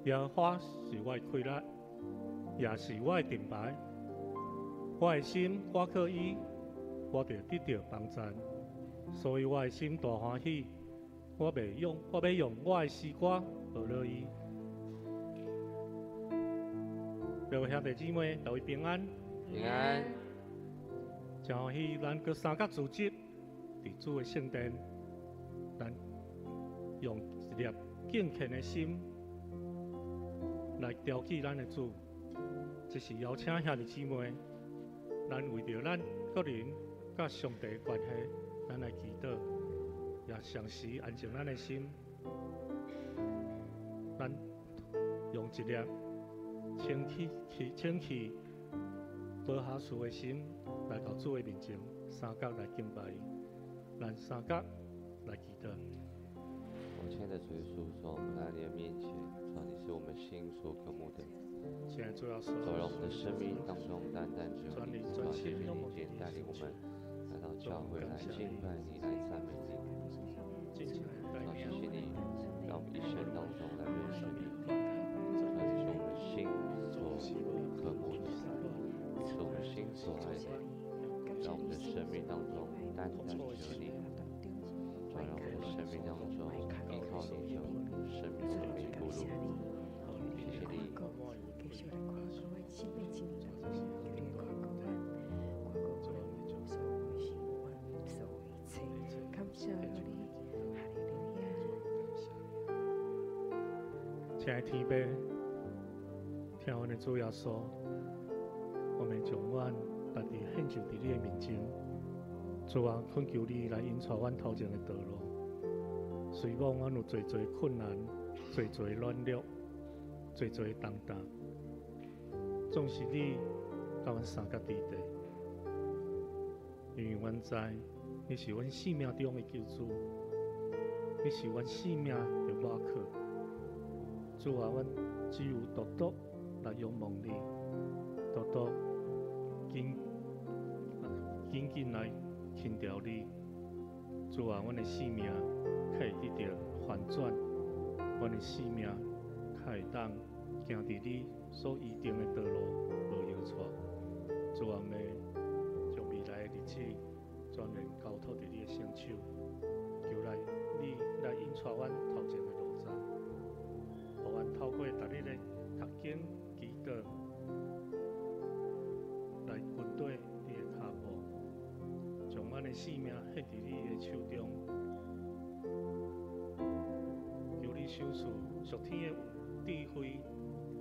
耶和华是我的快乐，也是我的盾牌。我的心倚靠伊，我就得到帮助。所以我的心大欢喜，我要用我的诗歌报乐伊。各位兄弟姊妹，各位平安。平安。真欢喜，咱各三角组织伫主的圣殿，咱用一粒敬虔的心来雕记咱的主。这是邀请兄弟姊妹，咱为着咱个人甲上帝的关系，咱来祈祷，也常时安静咱的心。咱用一粒清气、无下事的心来到主的面前，三角来敬拜伊，咱三角来祈祷。亲爱的主耶稣，说我们来你的面前，说你是我们心所渴慕的。现在主要说，走让我们的生命当中单单只有你，主要谢谢你今天带领我们来到教会来敬拜你，来赞美你。主要谢谢你，让我们一生当中来认识你。主要是我们心所渴慕的，是我们心所爱的，让我们的生命当中单单只有你。主要让我们的生命当中依靠你有生命的每一步路。谢谢你。亲爱的天父，听阮的主耶稣，我们将阮家己献上伫你的面前。主啊，恳求你来引带阮头前的道路。虽望阮有侪困难，侪软弱，侪重担，总是你甲阮三角伫地，因为阮知你是阮生命中的救主，你是阮生命的倚靠。主啊，阮只有独来仰望你，独紧来听调你。主啊，阮的生命才会得到反转，阮的生命才会当行伫你所预定的道路无摇错。主啊，将未来的日子全然交托伫你的双手，求你来引带阮头前的路站。互阮透过逐日的读经祈祷，来跟对你的脚步，将阮的生命献伫你的手中。求你手赐属天的智慧、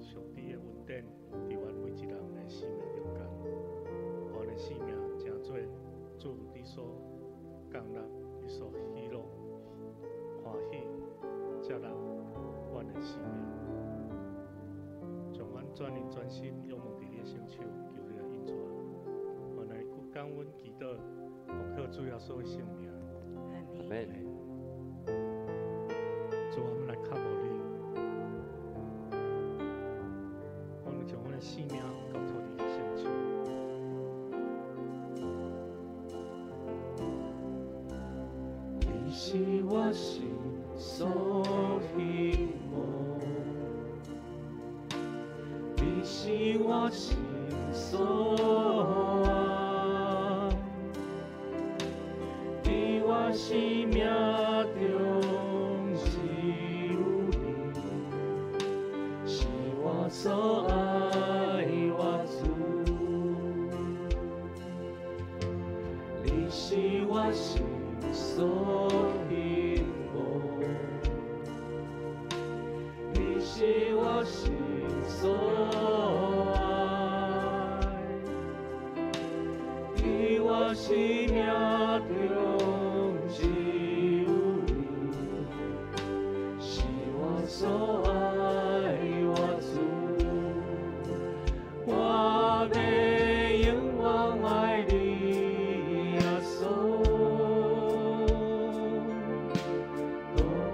属地的稳定，伫阮每一人的生命中间，互阮的生命成做主你所降纳、你所喜乐、欢喜、接纳阮的生命。将阮全人全心仰望伫你的双手，求你来引带。阮来感恩祈祷，奉靠主耶稣的圣名。阿门。主，我们来靠无你，我们将阮的生命交托伫你双手。你是我心所希望。你是我心所爱，在我生命中只有你，是我所爱我主。你是我心所希望，你是我心所爱，在我生命中只有你，是我所爱我主。我要永远爱你，耶稣，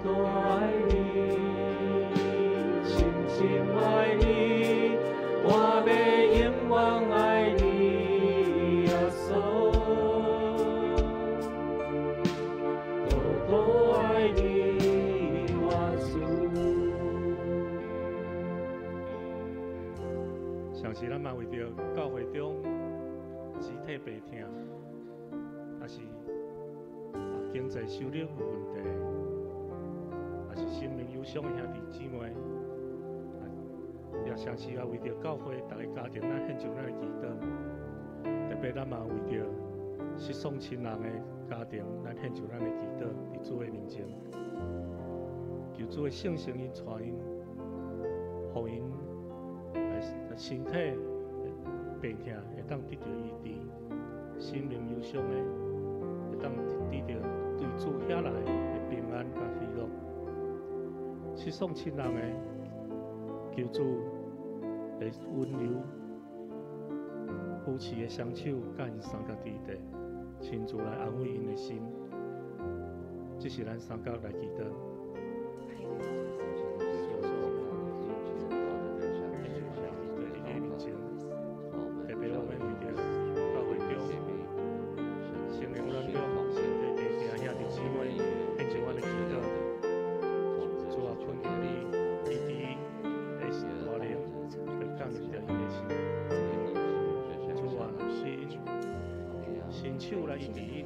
多爱你，深深爱你，我要永远爱你，耶稣，多爱你，我主。体病痛，还是经济收入有问题，还是生命忧伤的兄弟姊妹，也常时也为着教会大家家庭，咱献上咱的祈祷。特别咱嘛为着失丧亲人的家庭，咱献上咱的祈祷，伫主的面前，求主的圣神因带因，互因身体病痛会当得到医治，心灵忧伤的会当得到对主遐来的平安甲喜乐。失丧亲人的，求主会温柔夫妻的双手，甲因三角伫地，亲自来安慰因的心。这是咱三角来祈祷。手来医治因，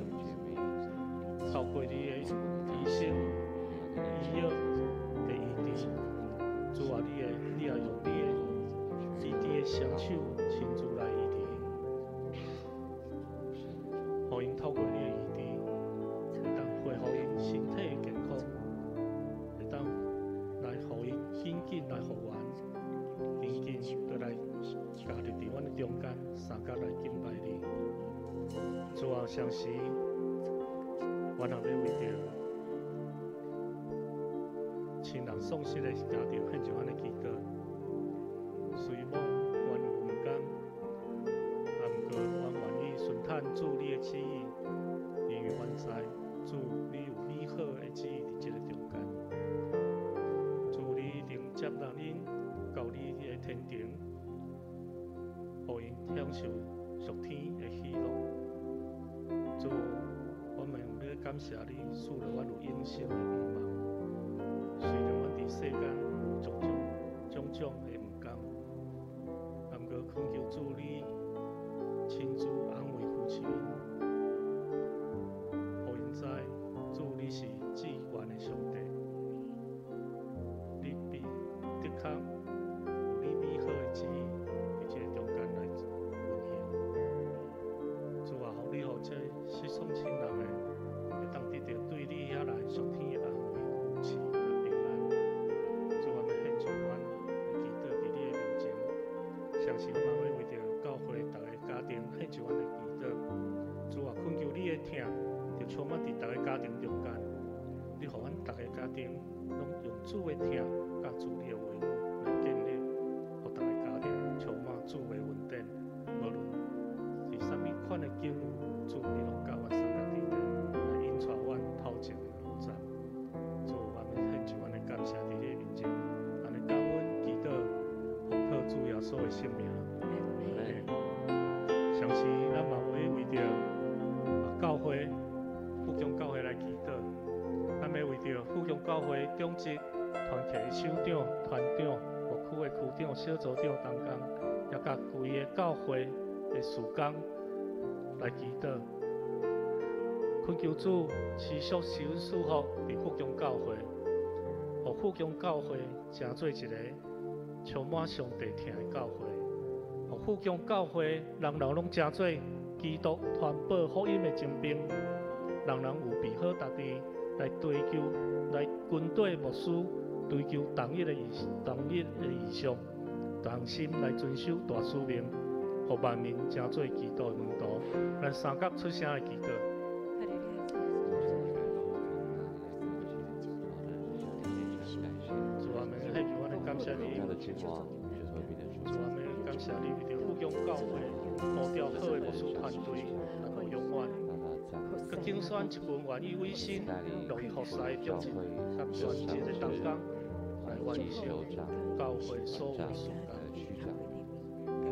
透过你的医生、医药的医治，主啊，你也用你的医治的双手亲自来医治因，互因透过你的医治，会当恢复因身体健康，会当来互因紧来复原，紧就来加入伫阮的中间，三角来敬拜你。主啊，相时，我若要为着亲人丧失的家庭献上阮的祈祷，虽望阮有毋甘，啊，毋过阮愿意顺坦主你的旨意，因为阮知主你有美好的旨意伫这个中间，主你一定接纳因到你的天庭，互因享受属天的喜乐。主，我们要感谢你，赐了阮有永生的盼望。虽然阮伫世间有种的毋甘，但过恳求主你亲自安慰夫妻因，互因知主你是至源的上帝，你必的确有你美好的旨意伫这中间来运行。主啊，互你互这失丧亲人的，会当得到对你遐来属天的安慰、扶持甲平安。主啊，要献上阮的祈祷伫你的面前，相信我嘛要为着教会逐个家庭献上阮的祈祷。主啊，恳求你的疼，就充满伫逐个家庭中间。你互阮逐个家庭拢用主的疼甲主你的话语来建立，互逐个家庭充满主的恩典，无论是啥物款的境遇。主，你拢教阮三角地地来引带阮头前的路站。主，我们献上阮的感谢伫你的面前，安尼教阮祈祷，奉靠主耶稣的圣名。相时咱嘛要为着教会、富强教会来祈祷，咱要为着富强教会中职团契的首长、团长、牧区的区长、小组长同工，也甲规个教会的事工。来祈祷，恳求主持续施恩赐福伫富强教会，互富强教会成做一个充满上帝疼的教会，互富强教会人人拢成做基督传播福音的精兵，人人有备好达地来追求，来军队牧师追求同一的意向，同心来遵守大使命。互万民成做基督的门徒，咱三角出声来祈祷。主啊，们献上我哋感谢你。主啊，们感谢你为着富强教会呼召好的牧师团队，能够永远，佮竞选一群愿意委身、乐意服侍的中职，甲全职的同工，来完成教会所有事工。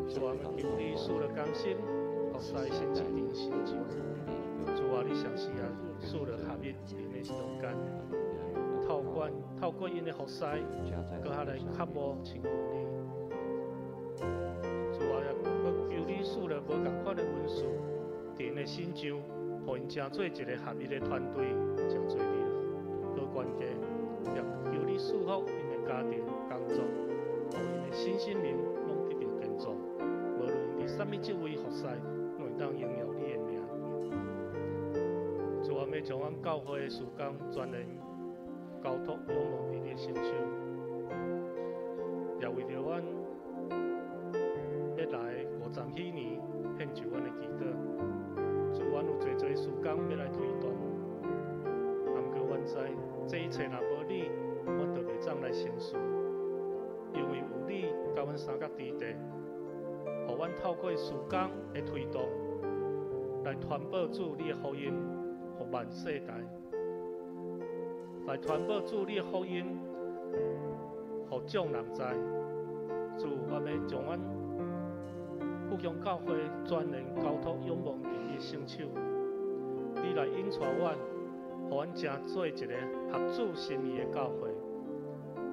主啊，求你赐了甘心，服侍先知定成就。主啊，你常时啊赐了合一伫咧中间，透过因的服侍，搁下来较无亲近你。主啊，也求你赐了无共款的恩赐，的新章，互因成做一个合一的团队，真侪力好关键，也求你赐福因的家庭、工作，互因的身心灵拢得到建造。无论因伫什么职位服侍，拢会当荣耀你的名。主，我们将阮教会的事工全然交托仰望伫你的身手，也为着阮要来50许年献就阮的祈祷。主，阮有侪侪事工要来推动，毋过阮知这一切若无你，阮就袂当来成事，因为有你甲阮三角之地，互阮透过事工的推动，来传播主你的福音，互万世代。来传播主你的福音，互众人知。主，我们将阮福祥教会全然交托仰望伫你的圣手，你来引带阮，互阮成做一个合主心意的教会，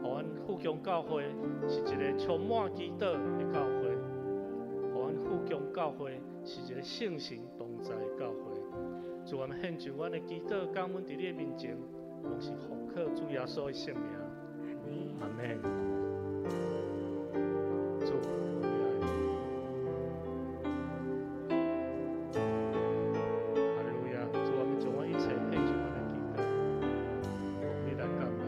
互阮福祥教会是一个充满基督的教会，互阮福祥教会是一个圣神同在的教会。主，我们献上阮的祈祷，感恩伫你的面前。拢是奉靠主耶稣的圣名，阿门。主，哈利路亚！主，我们将我一切献上我的祈祷，奉你来感恩。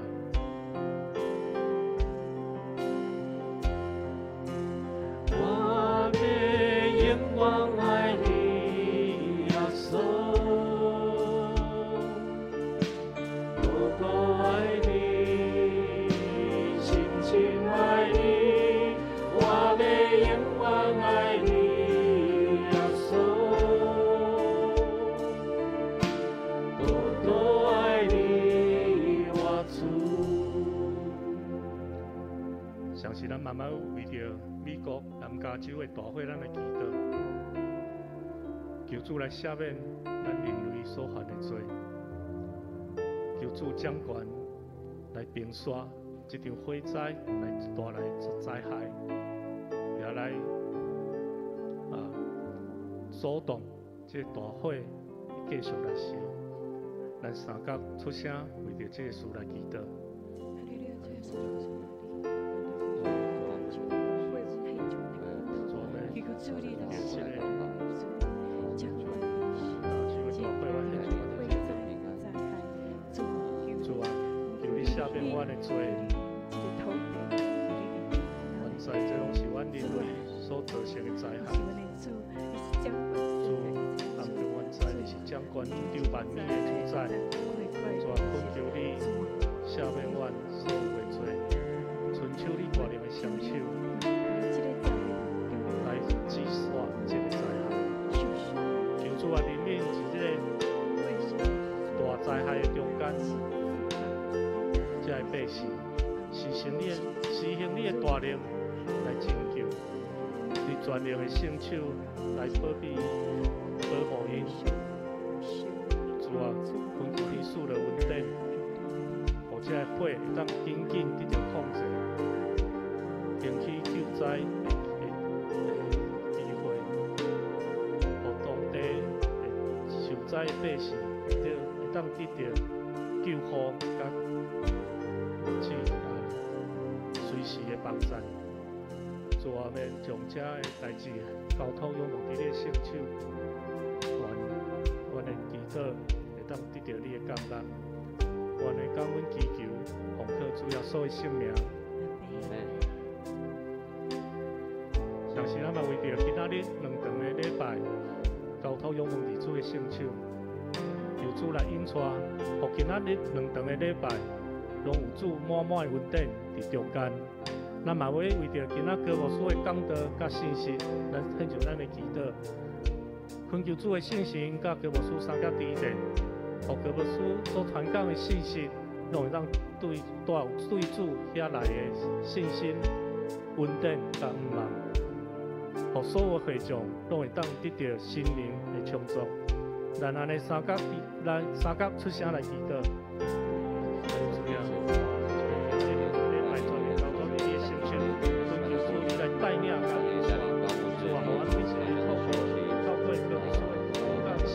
我的眼望爱你，耶稣。是咱慢慢为着美国南加州的大火，咱来祈祷，求主来赦免咱人类所犯的罪，求主掌权来平刷这场火灾来带来灾害，也来阻挡这大火继续来烧。咱三角出声，为着这个事来祈祷。主啊，求你赦免阮的罪，阮知这拢是阮人类所造成的灾害。主，但求阮知你是掌管宇宙万物的主宰。主啊，恳求你赦免阮所有的罪，伸手你大量的双手。止煞这个灾害，求主啊，怜悯在这个大灾害的中间，这个百姓施行你的大能来拯救，你全力的伸手来保护因。主啊，恳求你赐了稳定，互这个火会当紧紧得到控制，停起救灾。灾百姓会当得到救护甲随时的帮助。主，我们将这个代志交托仰望伫你的圣手，阮的祈祷会当得到你的感恩，阮的感恩祈求，奉靠主耶稣的圣名。相信咱嘛为着今仔日2场的礼拜。交托仰望伫主的圣手，由主来引带，互今仔日2场的礼拜，拢有主满满的稳定伫中间。咱嘛要为着今仔哥牧师的讲道甲信息，咱献上咱的祈祷，恳求主的信心甲哥牧师三角之地，互哥牧师所传讲的信息，拢会当对主遐来的信心、稳定甲毋茫。互所有会众拢会当得到心灵的充足。咱安尼三角出声来祈祷。主啊，拜托你交托你的圣手，恳求主你来带领甲主啊，互阮每一个透过各个所的祷告信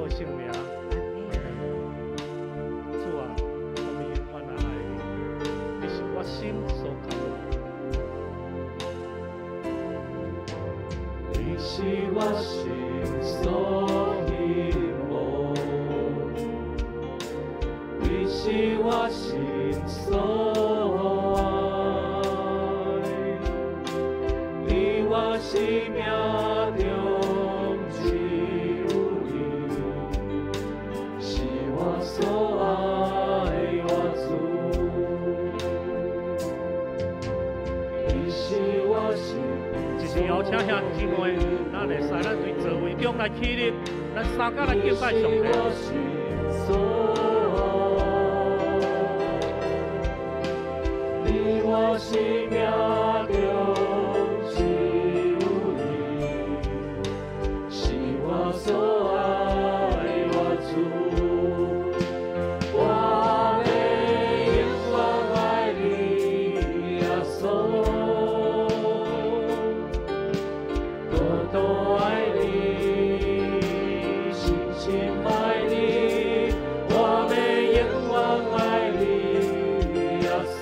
的性命。主啊，我们永远来爱你，你是我心所靠的。你是我心所希望，你是我心所爱，你我生命中只有你，是我所爱我主。你是我心。一时后，请兄姊妹，咱会使咱对座位中来起立，咱三甲来敬拜上帝。你我生命中只有你，是我所爱我主。我要永远爱你，耶稣。多爱你，深深爱你，我们永远爱你，耶稣。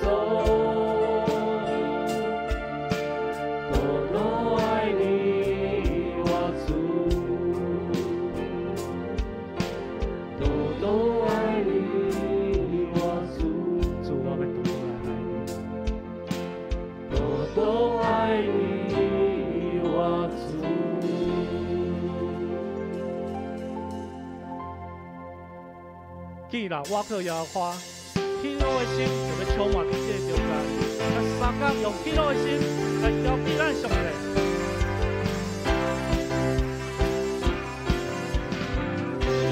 多爱你，我主，多爱你，我主，主我们多爱你，我主。既然我靠耶和华，喜乐的心就要充满伫这中间。咱三角用喜乐的心来交俾咱上帝。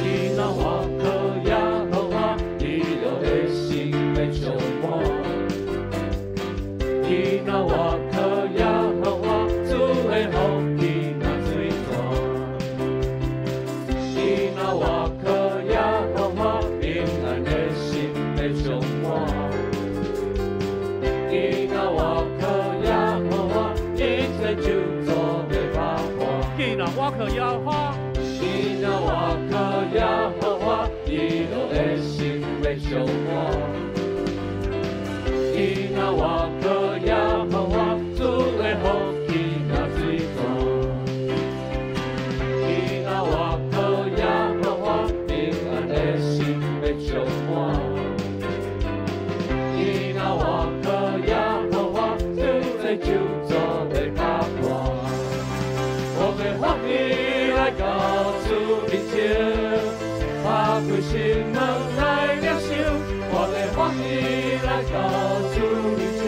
既然我靠耶和华，喜乐的心要充满。既然我靠耶和华，主的福气那最大。既然我靠耶和华，平安的心要充满。既然我靠耶和华，一切就做要把握。既然我靠耶和华，既然我靠耶和华，喜乐的心要充满。既然我靠耶和华，主的福气那最大。既然我靠耶和华，平安的心要充满。既然我靠耶和华，主的就做要把握。我们欢喜来到主面前，打开心门来领受。我们欢喜来到主面前，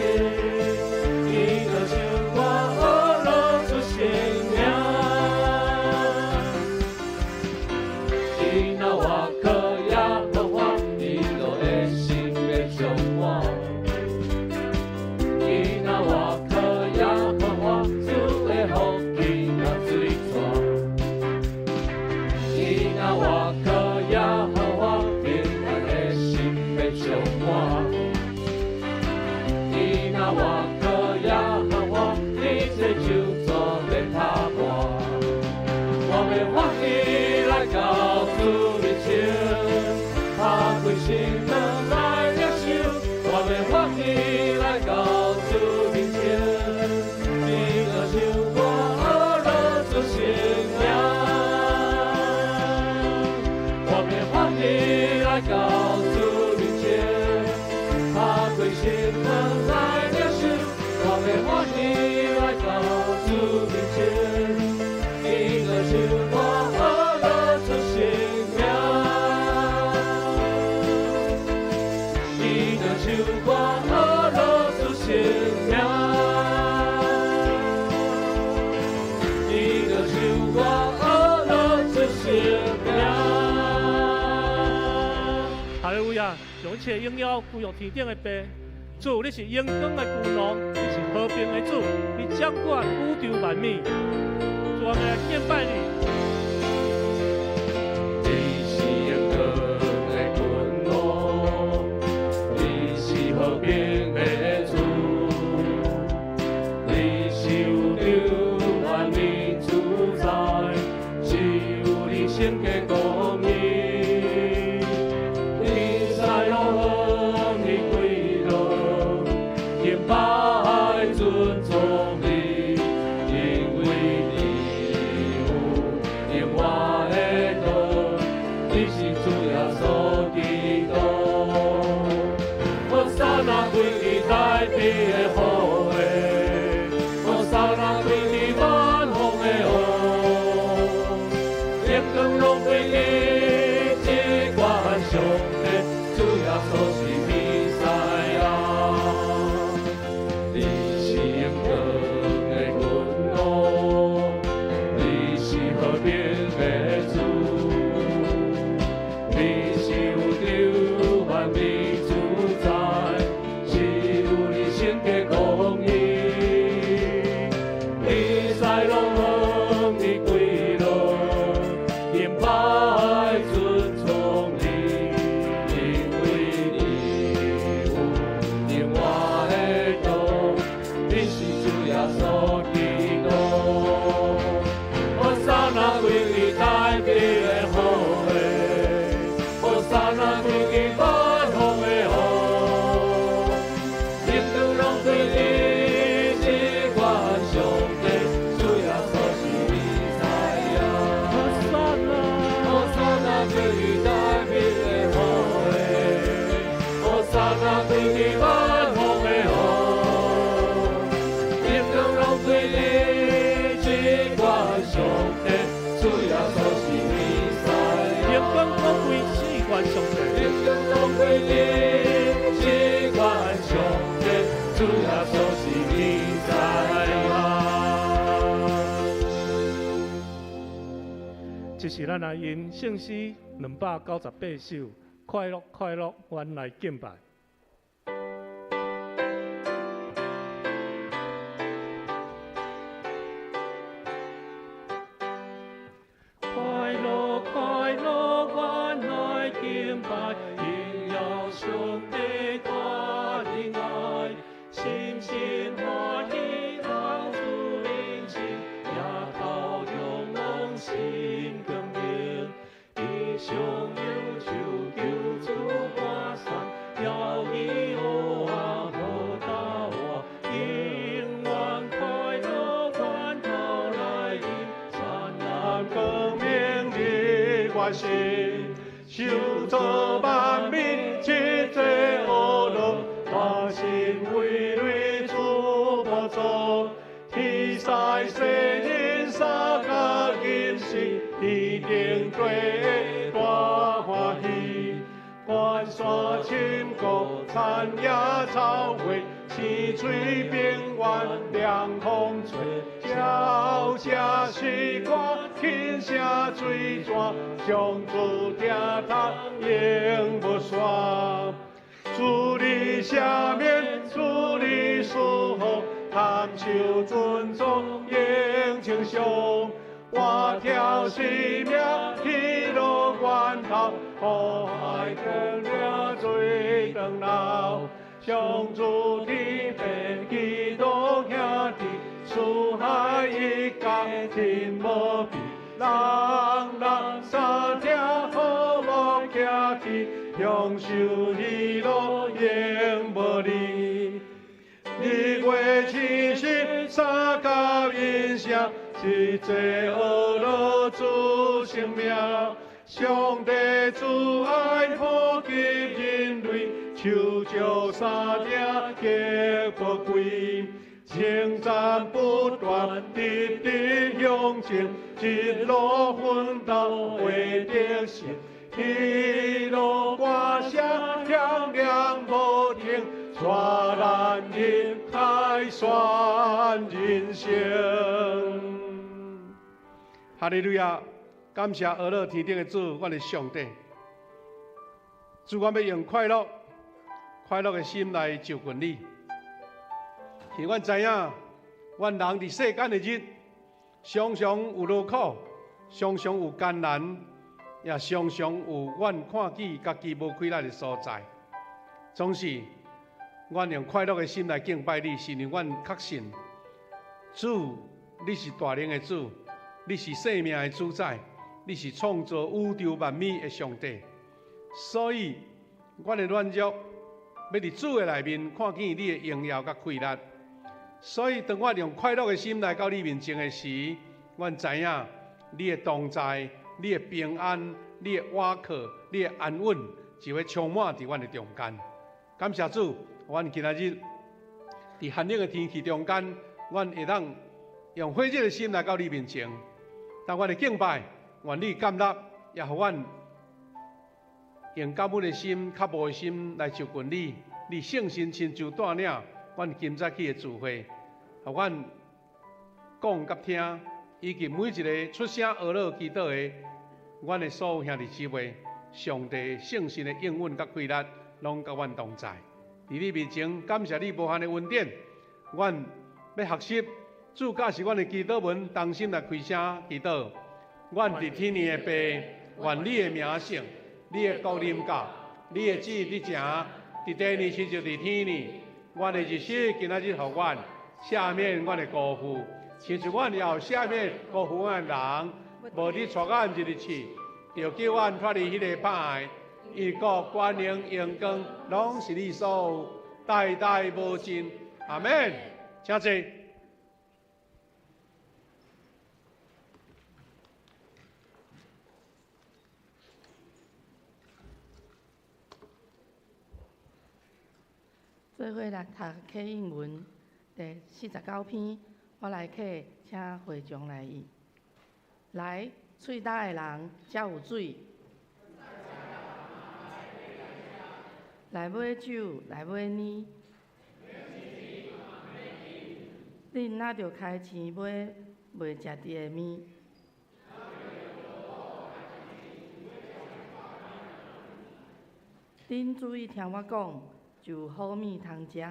伊就像我喝了出生命。既然我靠耶和华，喜乐的心要充满。既然我靠耶和华，主的福气那最大。既然我靠耶和华，平安的心要充满。既然我靠耶和华，一切就做要把握。我们欢喜来到主面前，打开心门来领受。我们欢喜来到主面前，伊就像我喝了出生命。我们欢喜来到主面前，打开心门来领受。我们欢喜来到主面前，伊就像我喝了出生命。伊就像我喝了出生命。伊就像我喝了出生命。哈利路亚！将一切荣耀归于天顶的父。主，你是阳光的君王，你是和平的主，你掌管宇宙万物。主，我们来敬拜你。你是阳光的君王，你是和平的主，你是宇宙万物主宰，只有你圣洁公义。平的主，你是有着万民主宰，是有你圣洁公义。你在路横你归路，敬拜尊崇你，因为你有永远的道，你是主耶稣基督。我撒那归你代表的好的，我撒那归你百福的好，领导拢归你，只管上帝，主耶稣是弥赛亚。我撒那归你代表的好的，我撒那归你百福的好，领导拢归你，只管上帝，主耶稣是弥赛亚。荣光光归四关上帝，领导拢归你，只管上帝，主耶稣是弥赛亚。这是咱来因圣诗298首，快乐快乐，原来敬拜。快乐快乐，原来敬拜，荣耀上帝大仁爱，心心欢喜靠主灵情，也靠仰望心更热，以上有求救主挂上，要以我啊无大我，永远快乐关头来迎，灿烂光明的关心，受造万民七罪恶乐，百姓为你主宝座，天使世人三甲今时，一定对大欢喜。关山深谷，田野草花，青水边缘凉风吹，鸟食西瓜，轻声水泉，上主听他永无煞。主你赦免，主你赐福，探求尊重，永称颂。我挑生命，喜乐源头，苦海更了最长老。上主天父基督兄弟，四海一家亲无比，人人三听好乐家己，享受喜乐永无离。日月星星三甲音声，是罪恶乐主生命。上帝主爱普及人类，手照三鼎皆宝贵。称赞不断，直直向前，一路奋斗为得胜。喜乐歌声响亮无停，带咱人凯旋人生。哈利路亚！感谢俄勒天顶的主，阮的上帝。主，阮要用快乐的心来就近你。是阮知影，阮人伫世间的日，常常有劳苦，常常有艰难，也常常有阮看见家己无开力的所在。总是，阮用快乐的心来敬拜你，是因为阮确信，主，你是大能的主，你是生命的主宰，你是创造宇宙万物的上帝。所以，阮的软弱，要伫主的内面看见你的荣耀甲开力。所以，当我用快乐的心来到你面前的时，阮知影你的同在、你的平安、你的瓦靠、你的安稳，就会充满伫阮的中间。感谢主，阮今仔日伫寒冷的天气中间，阮会当用火热的心来到你面前。当阮的敬拜，愿你感纳，也互阮用感恩的心、较无的心来就近你。你圣神亲自带领阮今早起的聚会，互阮讲甲听，以及每一个出声学乐祈祷的，阮的所有兄弟姊妹，上帝圣神的应允甲规律，拢甲阮同在。伫你面前，感谢你无限的恩典，阮要学习主教是阮的祈祷文，同心来开声祈祷。阮伫天年的爸，愿你的名圣，你的国临到，你的旨意伫成，伫地呢亲像伫天呢。阮的日子今仔日互阮赦免阮的辜负，亲像阮也有赦免辜负阮的人，无你带阮入日去，就叫阮脱离迄个歹害。伊国权能荣光，拢是你所有，代代无尽。阿免，请坐。做伙来读课英文第49篇，我来客，请会众来译。来，喙焦的人才有水。来买酒，来买奶。恁若着开钱买袂食得的面。恁注意听我讲，就有好面通食。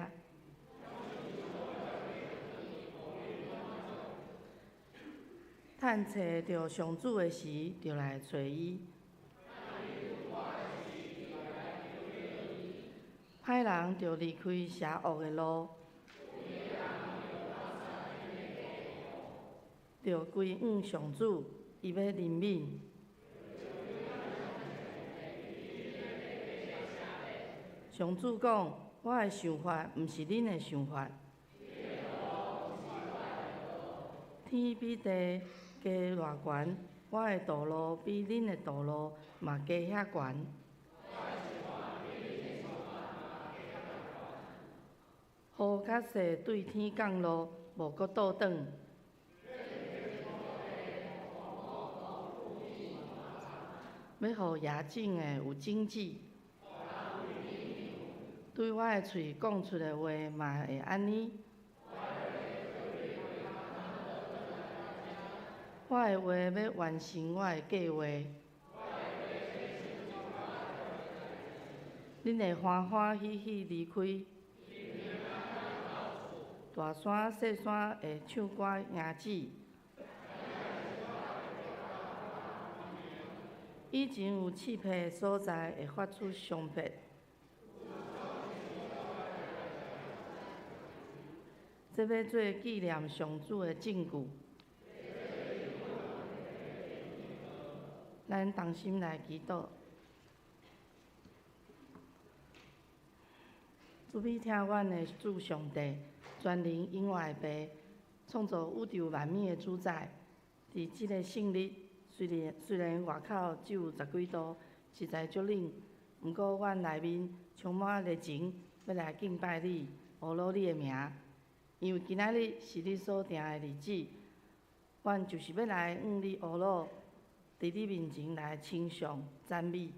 趁找着上主的时，就来找伊。歹人就离开邪恶的路，就归向上主，伊要怜悯。上主讲：我的想法毋是恁的想法。天比地加偌悬，我的道路比恁的道路嘛加遐悬。雨甲雪对天降落，无搁倒转。要互野种的有种子，对我的喙讲出的话嘛会安尼。我的话要完成我的计划。恁会欢欢喜喜离开。大山细山会唱歌迎旨。以前有刺皮的所在会发出香皮。这要做纪念上主的证据。咱同心来祈祷。主必听阮的主上帝，全能永活的爸，创造宇宙万物的主宰。伫即个圣日，虽然外口只有10几度，实在足冷，毋过阮内面充满热情，要来敬拜你，学罗你的名。因为今仔日是你所定的日子，阮就是要来向你学罗。伫你面前来称颂赞美，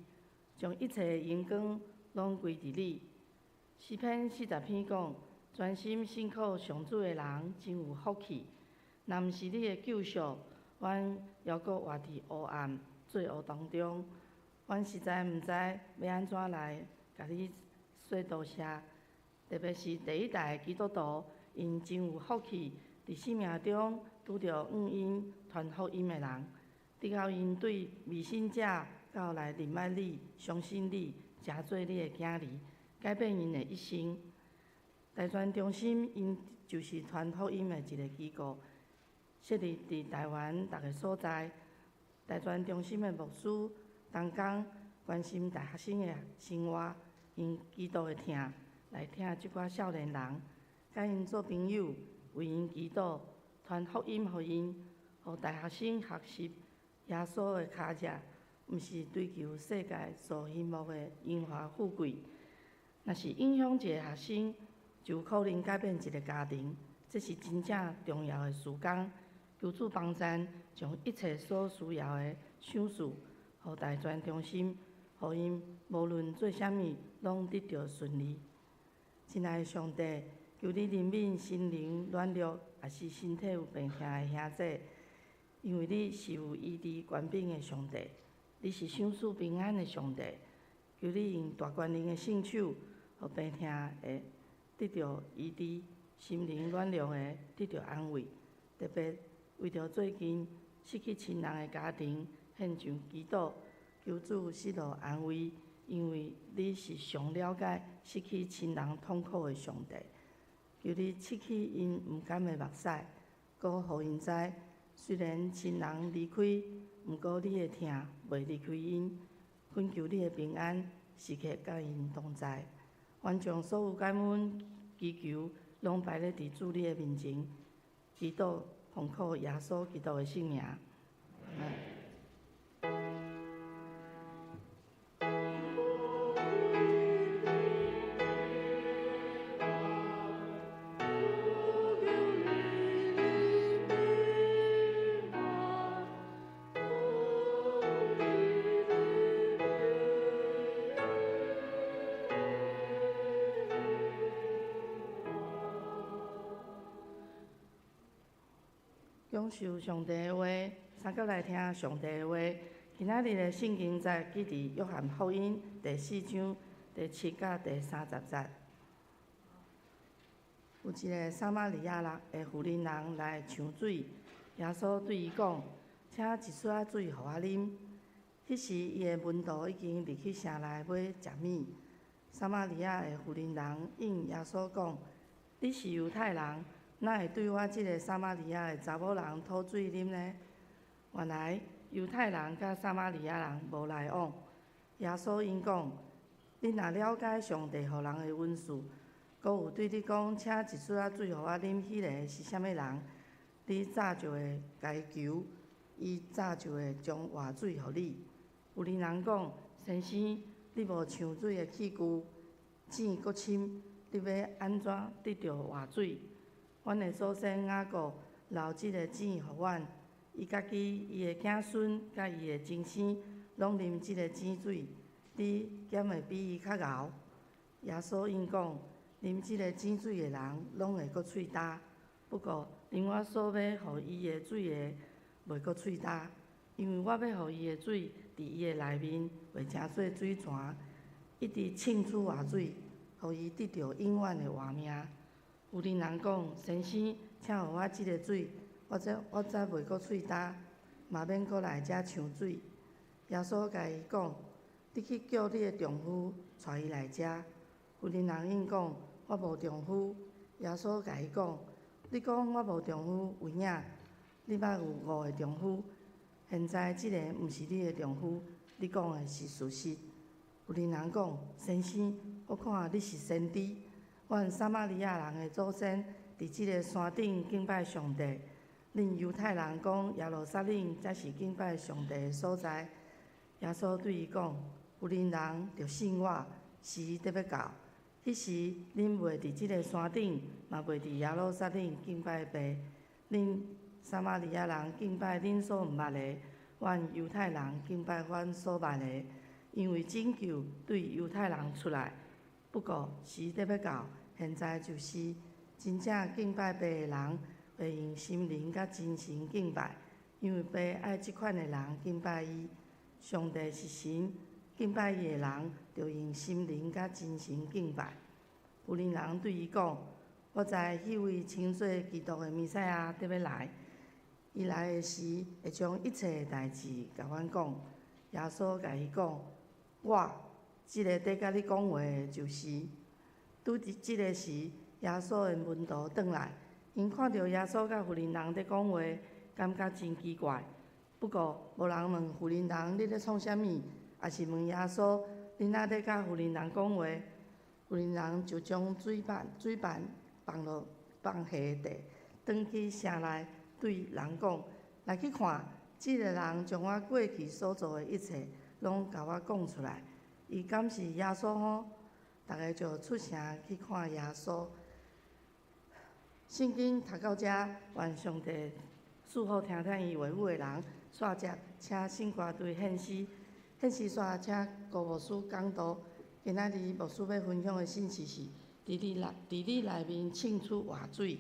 将一切荣光拢归伫你。诗篇40篇讲，专心信靠上主的人真有福气。若毋是你的救赎，阮犹阁活伫黑暗罪恶当中。阮实在毋知要安怎来甲你说多谢。特别是第一代基督徒，因真有福气，伫生命中拄着因传福音的人。直到因对未信者到来认识你、相信你、成做你的囝儿，改变因的一生。台全中心因就是传福音的一个机构，设立伫台湾各个所在。台全中心的牧师同工关心大学生的生活，因基督的听来听即寡少年人，甲因做朋友，为因祈祷，传福音互因，互大学生学习。耶稣的脚迹，毋是追求世界所羡慕的荣华富贵。若是影响一个学生，就有可能改变一个家庭，这是真正重要的事工。求主帮赞，将一切所需要的赏赐，互台全中心，互因无论做啥物，拢得到顺利。亲爱的上帝，求你怜悯心灵软弱，也是身体有病痛的兄弟。因为你是有医治权柄的上帝，你是赏赐平安的上帝。求你用大权能的圣手，互病痛会得到医治，心灵软弱的得到安慰。特别为着最近失去亲人的家庭，献上祈祷，求主赐落安慰，因为你是上了解失去亲人痛苦的上帝。求你拭去因毋甘的目屎，搁互因知，虽然亲人离开，毋过你的疼袂离开因。恳求你的平安时刻甲因同在，愿将所有感恩祈求拢摆咧伫主你的面前，祈祷奉靠耶稣基督的圣名。享受上帝的话，三角来听上帝的话。今仔日的圣经在记伫约翰福音第4章第7甲第30节。有一个撒玛利亚的妇人来抢水，耶稣对伊讲：“请一撮仔水互我啉。”迄时，伊的门徒已经入去城内买食物。撒玛利亚的妇人应耶稣讲：“你是犹太人，哪会对我即个撒玛利亚的查某人讨水啉呢？”原来犹太人甲撒玛利亚人无来往。耶稣因讲：“你若了解上帝互人的恩赐，阁有对你讲，请一撮仔水互我啉，迄个是啥物人？你早就会家求，伊早就会将活水互你。”有人讲：“先生，你无抢水的器具，井阁深，你要安怎得到活水？”阮的祖先雅各留即个井互阮，伊家己、伊的子孙甲伊的曾生拢啉即个井水，你减会比伊较敖。耶稣因讲：“啉即个井水的人，拢会阁喙焦；不过啉我所要互伊的水的，袂阁喙焦，因为我要互伊的水伫伊的内面，袂成做水泉，一直沁出活水，互伊得到永远的活命。”有人讲：“先生，请互我即个水，我则袂阁喙焦，嘛免阁来遮抢水。”耶稣甲伊讲：“你去叫你的丈夫带伊来遮。”有人应讲：“我无丈夫。”耶稣甲伊讲：“你讲我无丈夫有影？你捌有5个丈夫，现在即个毋是你的丈夫，你讲的是事实。”有人讲：“先生，我看你是先知。阮撒玛利亚人的祖先伫即个山顶敬拜上帝，恁犹太人讲耶路撒冷才是敬拜上帝的所在。”耶稣对伊讲：“有人着信我，时得要到，迄时恁袂伫即个山顶，嘛袂伫耶路撒冷敬拜爸。恁撒玛利亚人敬拜恁所毋捌的，阮犹太人敬拜阮所捌的，因为拯救对犹太人出来。不过时得要到。现在就是真正敬拜爸的人，会用心灵甲真心敬拜，因为爸爱即款的人敬拜伊。上帝是神，敬拜伊的人着用心灵甲真心敬拜。有人对伊讲：“我知迄位称作基督的弥赛亚得要来，伊来的时会将一切的代志甲阮讲。”耶稣甲伊讲：“我即个在甲你讲话的就是。”拄伫即个时，耶稣的门徒转来，因看到耶稣甲妇人在讲话，感觉真奇怪。不过无人问妇人你咧创啥物，也是问耶稣，恁哪咧甲妇人讲话？妇人就将水板放下地，转去城内对人讲：“来去看，即个人将我过去所做的一切，拢甲我讲出来。伊敢是耶稣吼？”大家就出城去看耶稣。圣经读到遮，愿上帝赐福听伊话语的人。煞接请圣歌队献诗，献诗煞请高牧师讲道。今仔日牧师要分享的信息是：伫你内面沁出活水。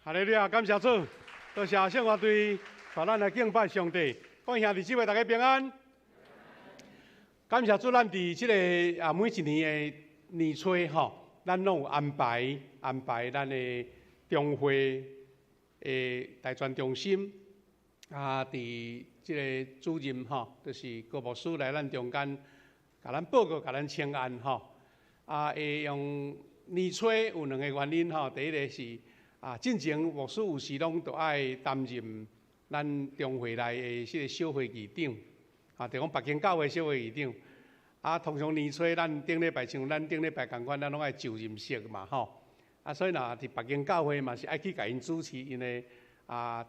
哈利路亚，感谢主，多谢圣乐队带咱来敬拜上帝。各位兄弟姊妹，大家平安。感谢主，咱伫即个每一年的年初吼，咱拢有安排咱的中会的大专中心伫即个主任吼，就是郭牧师来咱中间，甲咱报告，甲咱请安吼。会用年初有2个原因吼，第一个是进前牧师有时拢都爱担任咱中会内的即个小会议长。就讲北京教会小会议长，通常年初咱顶礼拜像咱顶礼拜共款，咱拢爱就任式嘛吼。所以若伫北京教会嘛是爱去甲因主持因的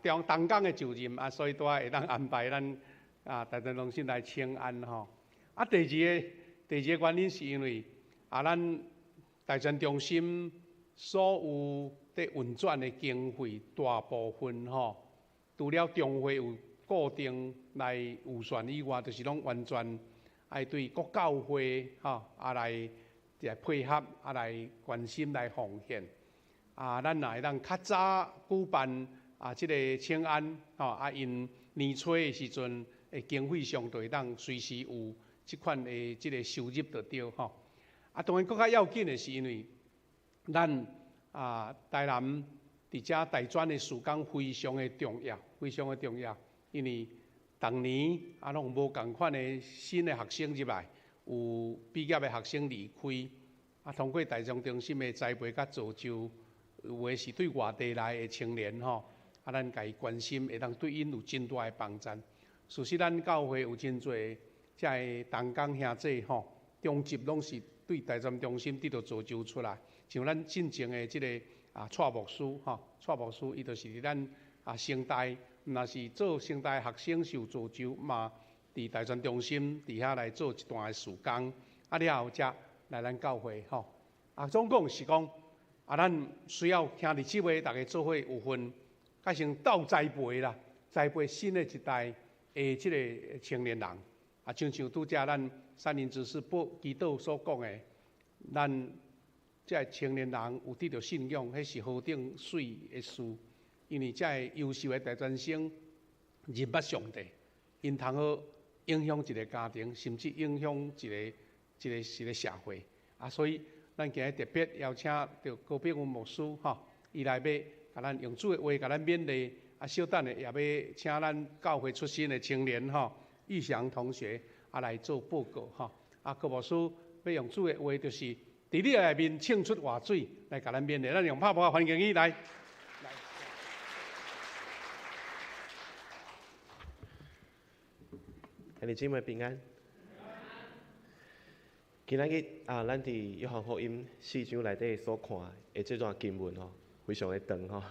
中工的就任，所以都会当安排咱大专中心来请安吼。第二个原因是因为咱大专中心所有伫运转的经费大部分吼，除了中会有固定来预算以外，就是拢完全爱对各教会来配合，来关心来奉献。咱也会当较早举办即个请安因年初的时阵，经费上就会当随时有即款的即个收入就对吼。当然，更较要紧的是因为咱台南伫遮大专的时间非常的重要，非常的重要。因为逐年拢无共款的新的学生入来，有毕业的学生离开，通过大专中心的栽培甲造就，有的是对外地来的青年吼，咱家己关心，会当对因有真大的帮助。事实咱教会有真侪遮个同工兄弟吼，中级拢是对大专中心得到造就出来。像咱进前的即个蔡牧师吼，蔡牧师伊就是伫咱成大。若是做成大学生受造就嘛，伫大专中心伫遐来做一段的时间，了后才来咱教会吼。总共是讲咱需要兄弟姊妹大家做伙有份，改成斗栽培啦，栽培新的一代的即个青年人。像拄则咱三林执事基督所讲的，咱即个青年人有得到信仰，迄是何等水的事。因为遮个优秀的大专生认捌上帝，因通好影响一个家庭，甚至影响一个社会。所以咱今日特别邀请到高炳文牧师吼，伊来要甲咱用主的话甲咱勉励。稍等的也要请咱教会出身的青年吼，玉祥同学来做报告吼。高牧师要用主的话，就是伫你内面庆出活水来甲咱勉励。咱用拍拍欢迎伊来。兄弟姊妹平安。今仔日咱伫约翰福音4章内底所看的这段经文吼，非常的长吼。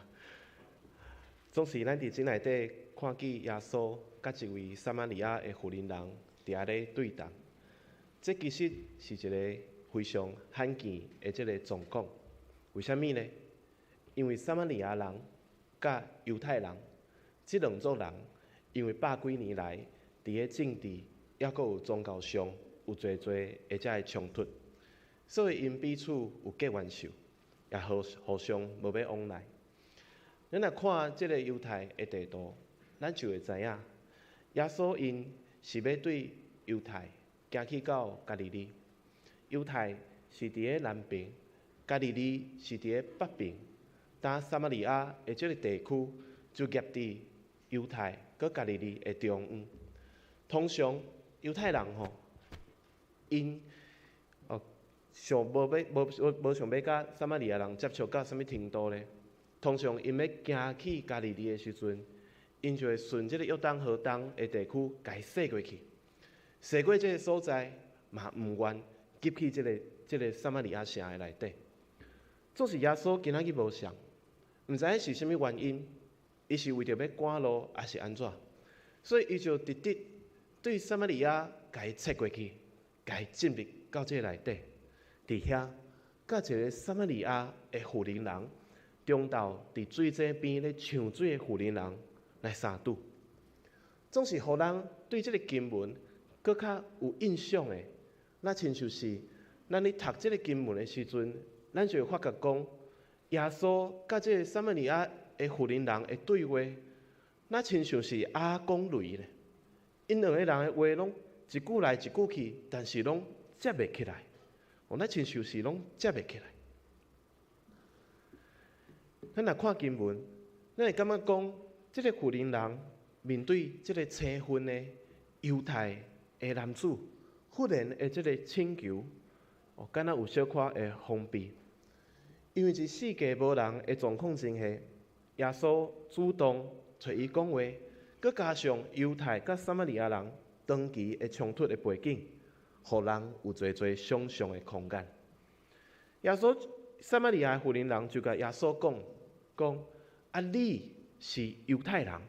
总是咱伫这内底看见耶稣甲一位撒玛利亚的妇人伫遐咧对谈，这其实是一个非常罕见的这个状况。为什么呢？因为撒玛利亚人甲犹太人这两组人，因为100几年来伫个政治，也阁有宗教上有侪的遮个冲突，所以因彼此有结怨仇，也互相无要往来。咱若看即个犹太的地图，咱就会知影，耶稣因是要对犹太行去到加利利。犹太是伫个南边，加利利是伫个北边，但撒玛利亚的即个地区就夹伫犹太佮加利利的中央。通常犹太人吼，因想无想要甲撒玛利亚人接触到什么程度呢？通常因要行去加利利的时阵，因就会顺即个约旦河东的地区家驶过去，驶过即个所在嘛毋愿入去即个撒玛利亚城的内底。总是耶稣今仔日无上，毋知影是啥物原因，伊是为着要赶路，还是安怎？所以伊就直直对撒玛利亚家切过去，家进入到即个内底，伫遐甲一个撒玛利亚的妇人人，中昼伫水井边咧唱水的妇人人来相拄。总是互人对即个经文搁较有印象的，那亲像是咱咧读即个经文的时阵，咱就会发觉讲，耶稣甲即个撒玛利亚的妇人人的对话，那亲像是阿公雷咧。因两个人的话拢一句来一句去，但是拢接袂起来。那亲像是拢接袂起来。咱若看经文，咱会感觉讲，即个妇人人面对即个青婚的犹太的男子，忽然的即个请求，敢若有小可的封闭。因为一世界无人的状况之下，耶稣主动找伊讲话，佮加上犹太佮撒玛利亚人长期的冲突的背景，互人有侪侪想象的空间。耶稣撒玛利亚妇人人就甲耶稣讲，你是犹太人，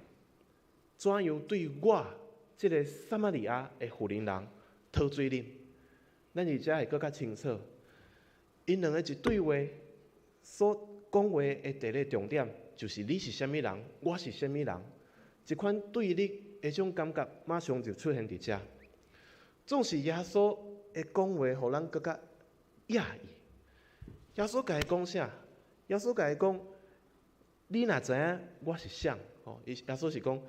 怎样对我即个撒玛利亚的妇人人讨水啉？咱而且会更较清楚，因两个一对话。所讲话的第一个重点，就是你是虾米人，我是虾米人，一款对立的种感觉，马上就出现伫遮。总是耶稣的讲话，互咱更加讶异。耶稣甲伊讲啥？耶稣甲伊讲，你若知影我是谁？耶稣是讲，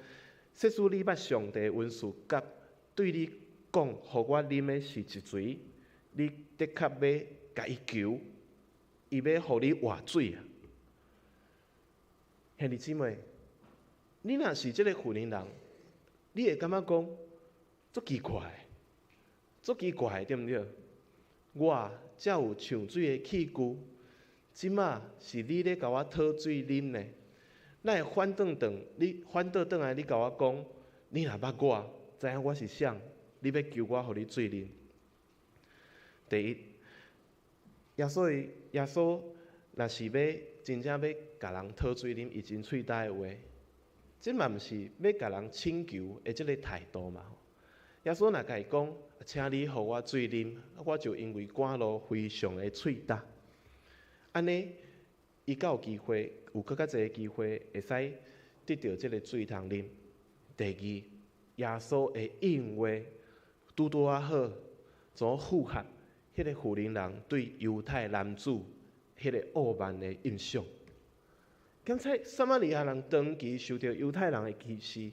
即使你捌上帝文士甲对你讲，互我啉的是一水，你的确要甲伊求。伊要互你活水啊！兄弟姊妹，你若是即个妇人人，你会感觉讲足奇怪，对毋对？我才有上水的器具，即马是你咧甲我讨水啉呢？咱会反倒来，你甲我讲，你若捌我，知影我是谁，你要求我互你水啉。第一。耶稣若是要真正要甲人讨水啉，伊真喙焦的话，即嘛毋是要甲人请求的即个态度嘛。耶稣若甲伊讲，请你互我水啉，我就因为赶路非常的喙焦。安尼，伊才有机会，有更较侪机会会使得到即个水通啉。第二，耶稣的应话拄啊好，怎符合？迄个妇人人对犹太男子迄个傲慢的印象，刚才撒玛利亚人长期受到犹太人的歧视，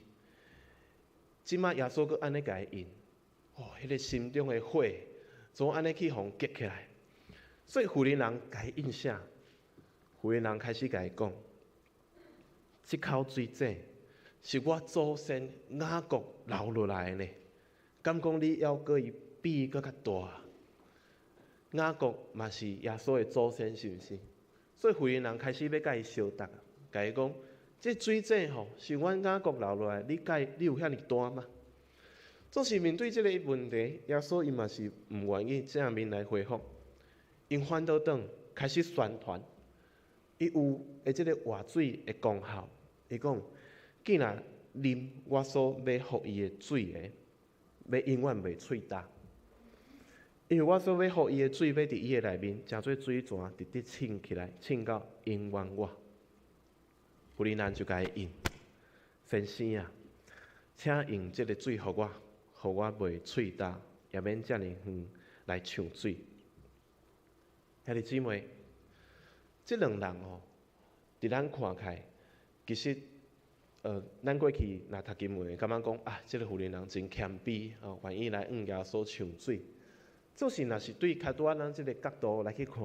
即马耶稣阁安尼甲伊应，迄个心中的火怎安尼去互结起来？所以妇人人甲伊应啥？妇人人开始甲伊讲，即口水井是我祖先雅各留落来的呢，敢讲你要阁伊比伊阁较大？雅各嘛是耶稣的祖先，是毋是？所以妇人人开始要甲伊相答，甲伊讲：这水井吼是阮雅各留落来，你有遐尼大吗？总是面对这个问题，耶稣伊嘛是毋愿意正面来回复，因反倒转开始宣传，伊有的这个活水的功效。伊讲：既然啉我所要互伊的水的，要永远袂喙焦。因为我所要互伊的水，要伫伊的内面，诚做水泉，直直浸起来，浸到永远我。妇人人就甲伊应，先生啊，请用这个水互我袂喙焦，也免遮尔远来抢水。兄弟姊妹，这两人伫咱看起来，其实咱过去若读经文，感觉讲啊，这个妇人人真谦卑，愿意来耶稣抢水。总是若是对较拄仔咱即个角度来去看，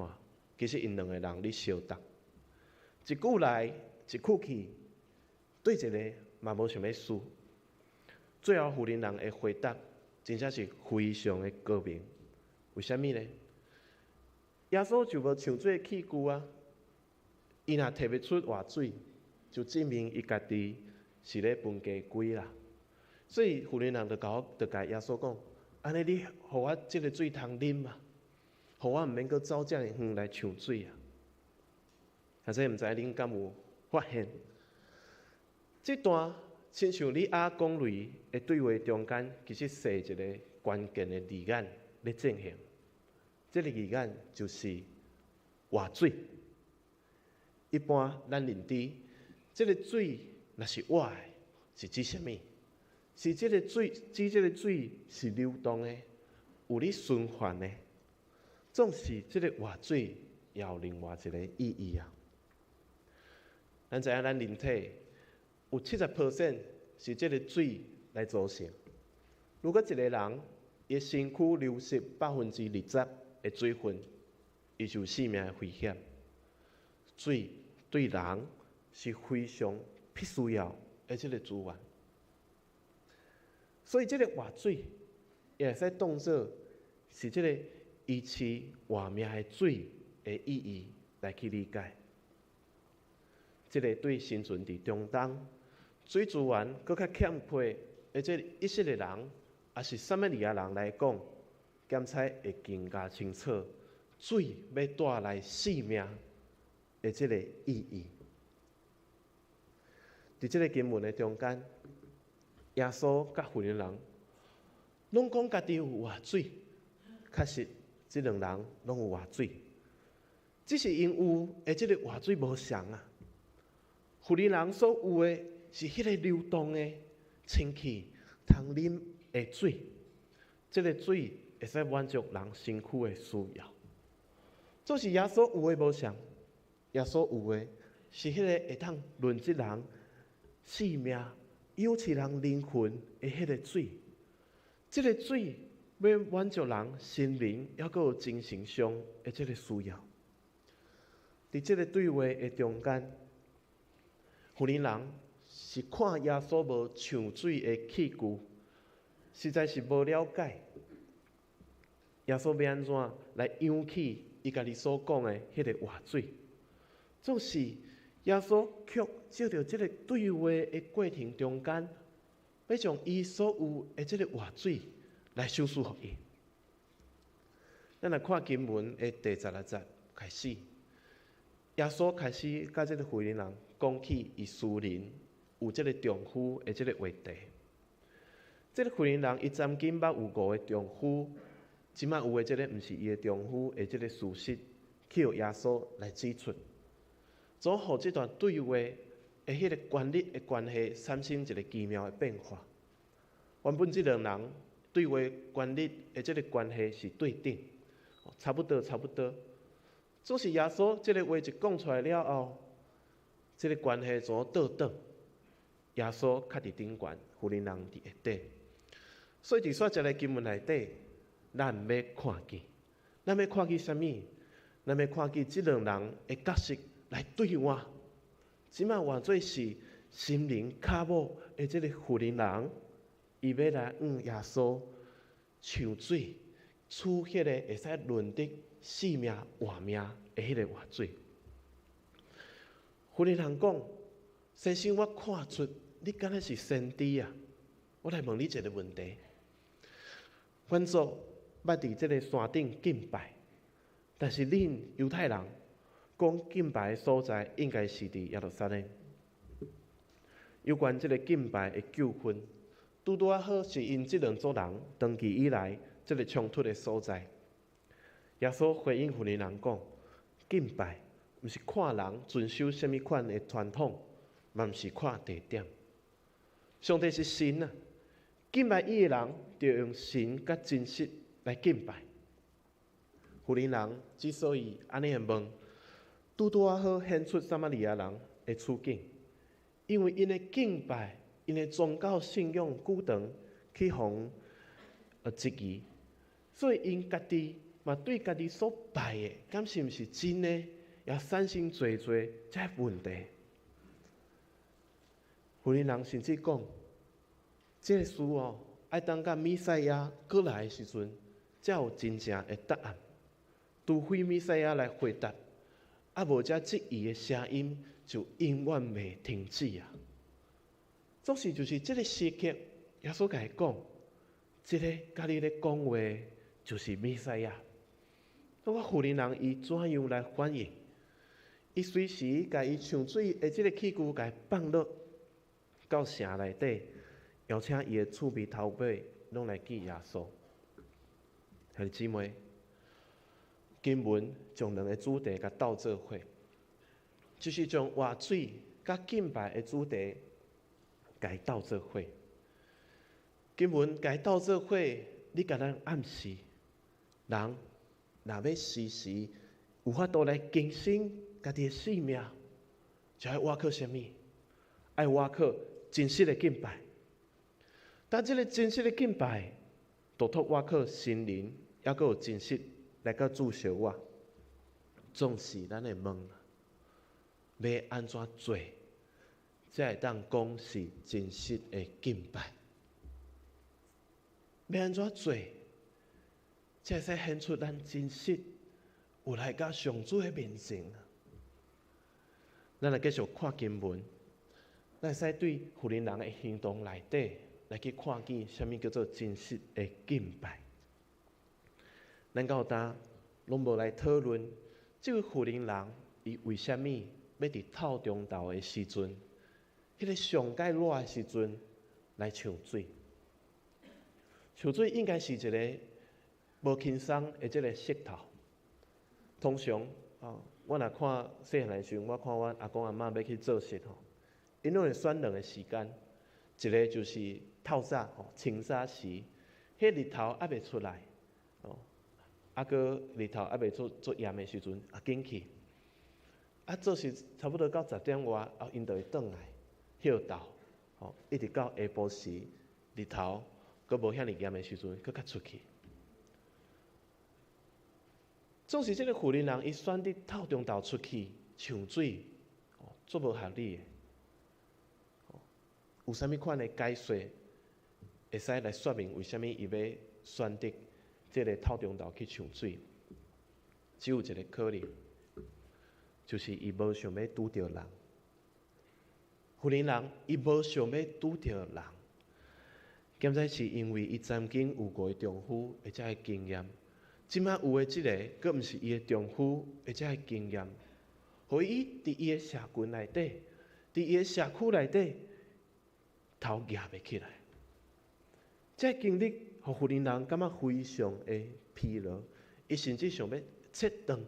其实因两个人咧相答，一句来一句去，对一个嘛无想要输。最后妇人人的回答，真正是非常的高明。为虾米呢？耶稣就无抢水器具啊，伊若摕袂出活水，就证明伊家己是咧分家规啦。所以妇人人就甲耶稣讲。安尼你互我即个水通啉嘛，互我毋免阁走遮尔远来抢水啊！但是毋知恁敢有发现？这段亲像你阿公类的对话中间，其实设一个关键的字眼咧进行。这个字眼就是活水。一般咱认知，这个水若是活的，是指啥物？是这个水，指这个水是流动的，有咧循环的。总是这个活水也有另外一个意义啊。咱知影咱人体有70%是即个水来组成。如果一个人伊身躯流失20%的水分，伊就有性命的危险。水对人是非常必须要的即个资源，所以即个活水也会使当作是即个维持活命的水的意义来去理解。即个对生存伫中东水资源搁较欠缺的即以色列人，也是撒玛利亚人来讲，检测会更加清楚，水要带来生命的即个意义。伫即个经文的中间，耶稣甲妇人人拢讲家己有活水，确实，即两人拢有活水，只是因有的即个活水无相啊。妇人人所有的是迄个流动的、清气、通啉的水，即个水会使满足人身躯的需要。这是耶稣有的无相，耶稣有的是迄个会当润泽人生命、养饲人灵魂的迄个水。即个水要满足人心灵，还佫有精神上的即个需要。伫即个对话的中间，妇人人是看耶稣无上水的器具，实在是无了解耶稣要安怎来养起伊家己所讲的迄个活水。总是耶稣却借着即个对话的过程中间，要将伊所有的即个活水来授予予伊。咱来看经文的第16节开始，耶稣开始甲即个妇人人讲起伊私人有即个丈夫的即个话题。即个妇人人伊曾经捌有5个丈夫，即摆有的即个毋是伊的丈夫的即个事实，去由耶稣来指出，总互即段对话的迄个权力的关系产生一个奇妙的变化。原本即两人对话权力的即个关系是对等，差不多。总是耶稣即个话一讲出来了后，即个关系怎倒转？耶稣较伫顶悬，妇人人伫下底。所以伫煞一个经文内底，咱要看见，咱要看见啥物？咱要看见即两人的角色来对换。即摆换做是心灵脚母的即个妇人人，伊要来耶稣抢水，取迄个会使润得生命活命的迄个活水。妇人人讲：先生，我看出你敢若是先知啊！我来问你一个问题：阮祖捌伫即个山顶敬拜，但是恁犹太人讲敬拜的所在应该是伫耶路撒冷。有关即个敬拜的纠纷，拄啊好是因即两组人长期以来即个冲突的所在。耶稣回应妇人人讲：敬拜毋是看人遵守什么款的传统，嘛毋是看地点。上帝是神啊，敬拜伊的人就用神甲真实来敬拜。妇人人之所以安尼问，拄啊好显出撒玛利亚人的处境，因为因的敬拜、因的宗教信仰久长去互质疑，所以因家己嘛对家己所拜的，敢是毋是真的，也产生侪这问题。妇人人甚至讲，这个事爱等到弥赛亚过来的时阵，才有真正的答案。除非弥赛亚来回答，无则质疑的声音就永远袂停止啊！总是就是这个时刻，耶稣甲伊讲，这个甲你咧讲话就是弥赛亚。那我妇人人伊怎样来反应？伊随时甲伊抢水的这个器具甲伊放落到城内底，邀请伊的厝边头尾拢来见耶稣。兄弟姊妹，经文将两个主题甲斗做伙，就是将活水甲敬拜的主题甲伊斗做伙。经文甲伊斗做伙，你甲咱暗示，人若要时时有法度来更新家己的生命，就要挖靠什么？爱挖靠真实的敬拜。但这个真实的敬拜，独托挖靠心灵，还佫有真实来到注烧我。总是咱会问，要安怎做，才会当讲是真实的敬拜？要安怎做，才会使显出咱真实有来到上主的面前？咱来继续看经文，咱会使对富人人的行动内底来去看见什么叫做真实的敬拜。咱到呾拢无来讨论，这位富人人伊为虾米要伫透中昼的时阵，迄个上介热的时阵来抢水？抢水应该是一个无轻松的这个石头。通常我若看细汉的时阵，我看阮阿公阿嬷要去做事吼，因拢会选2个时间，一个就是透早清早时，迄日头还袂出来，日头还袂做炎的时阵，紧去，做事差不多到10点外后，因就会转来歇昼，一直到下晡时，日头佫无遐尼炎的时阵，佫较出去。总是这个富人人，伊选伫透中昼出去抢水，足无合理的。有啥物款的解说，会使来说明为虾米伊要选择这个透中昼去抢水？只有一个可能，就是伊无想要拄着人。富人人伊无想要拄着人，兼且是因为伊曾经有过丈夫或者的经验。即摆有的即个，佫毋是伊的丈夫或者的经验，互伊伫伊的社群内底，伫伊的社区内底，头举袂起来。这经历，互富人人感觉非常的疲劳，伊甚至想要切断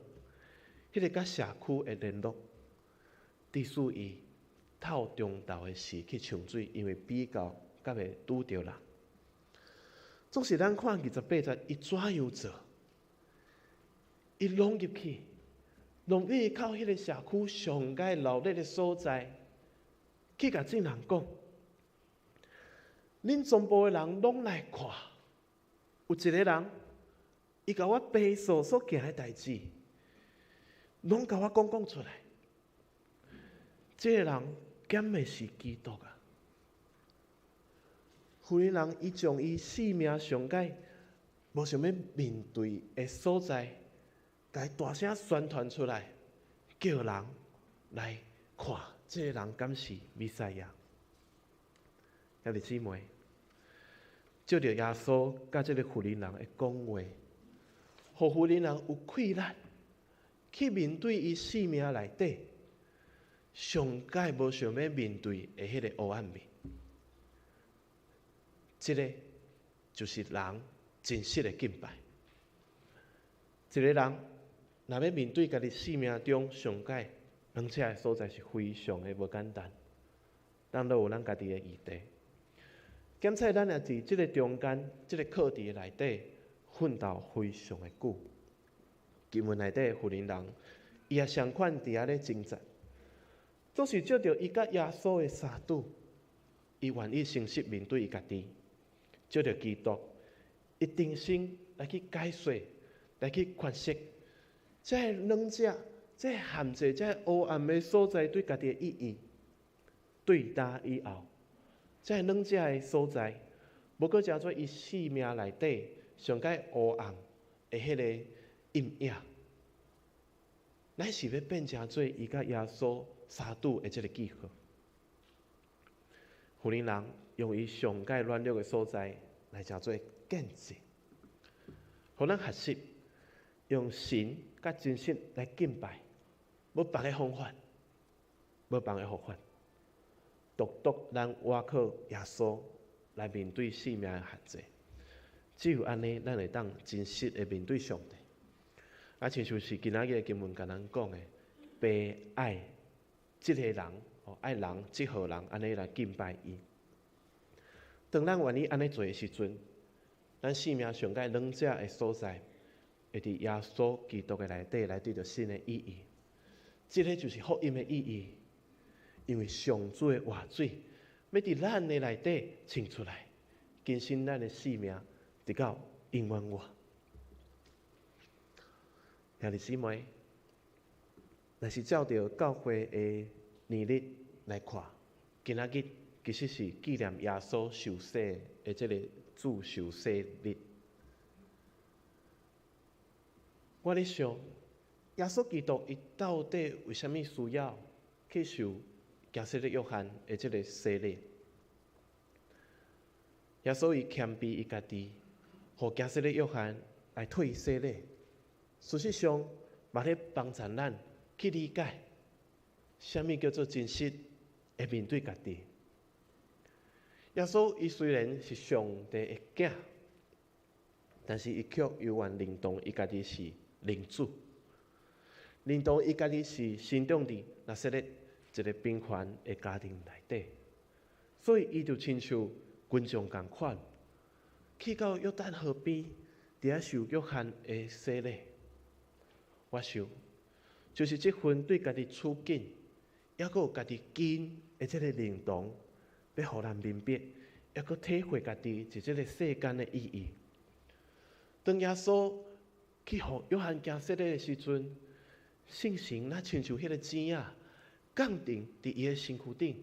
迄个甲社区的联络，致使伊透中昼的时去抢水，因为比较甲袂拄着人。总是咱看28节，伊怎样做？伊拢入去，拢去靠迄个社区上界闹热的所在，去甲众人讲：恁全部的人拢来看，有一个人，伊甲我背所行的代志，拢甲我讲出来。这个人敢会是基督啊？富人人伊将伊性命上界无想要面对的所在。该大声宣传出来，叫人来看，这个人敢是弥赛亚？兄弟姊妹，照着耶稣甲这个富人人的讲话，互富人人有气力去面对伊生命内底上界无想要面对的迄个黑暗面。这个就是人真实的敬拜。一个人若要面对家己生命中上界两者的所在，是非常的无简单。咱都有咱家己的议题，兼且咱也伫即个中间，即个课题内底奋斗非常的久。经文内底的富人人，伊也相款伫遐咧挣扎，总是照着伊甲耶稣的相拄，伊愿意诚实面对伊家己，照着基督，伊定心来去解说，来去诠释。这两者，这含着这黑暗的所在对家己的意义对答以后，这两者的所在，无过叫做伊生命内底上界黑暗的迄个阴影，乃是要变成做伊甲耶稣相拄的这个记号。富人人用伊上界软弱的所在来叫做见证，互咱学习用神甲真实来敬拜，无别个方法，无别个方法，独咱倚靠耶稣来面对生命的限制。只有安尼，咱会当真实的面对上帝。亲像是今仔日的经文甲咱讲的，被爱即个人，爱人即号人，安尼来敬拜伊。当咱愿意安尼做的时阵，咱生命上界两者的所在，会伫耶稣基督的内底来对着新的意义。这个就是福音的意义，因为上主的活水要伫咱的内底冲出来，更新咱的生命，直到永远活。兄弟姊妹，若是照着教会的年历来看，今仔日其实是纪念耶稣受洗的这个主受洗日。我咧想，耶稣基督伊到底为虾米需要去受加西勒约翰的这个洗礼？耶稣伊谦卑伊家己，互加西勒约翰来替伊洗礼。事实上，嘛咧帮助咱去理解，虾米叫做真实会面对家己。耶稣伊虽然是上帝的囝，但是伊却犹原认同伊家己是领主，认同伊家己是生长伫拿撒勒一个平凡的家庭内底，所以伊就亲像群众共款，去到约旦河边，伫遐受约翰的洗礼。我想，就是这份对家己处境，还佫有家己根的这个认同，要互人明白，还佫体会家己伫这个世间的意义。当耶稣去互约翰行洗礼的时阵，圣神若亲像迄个钱啊，降定伫伊的身躯顶，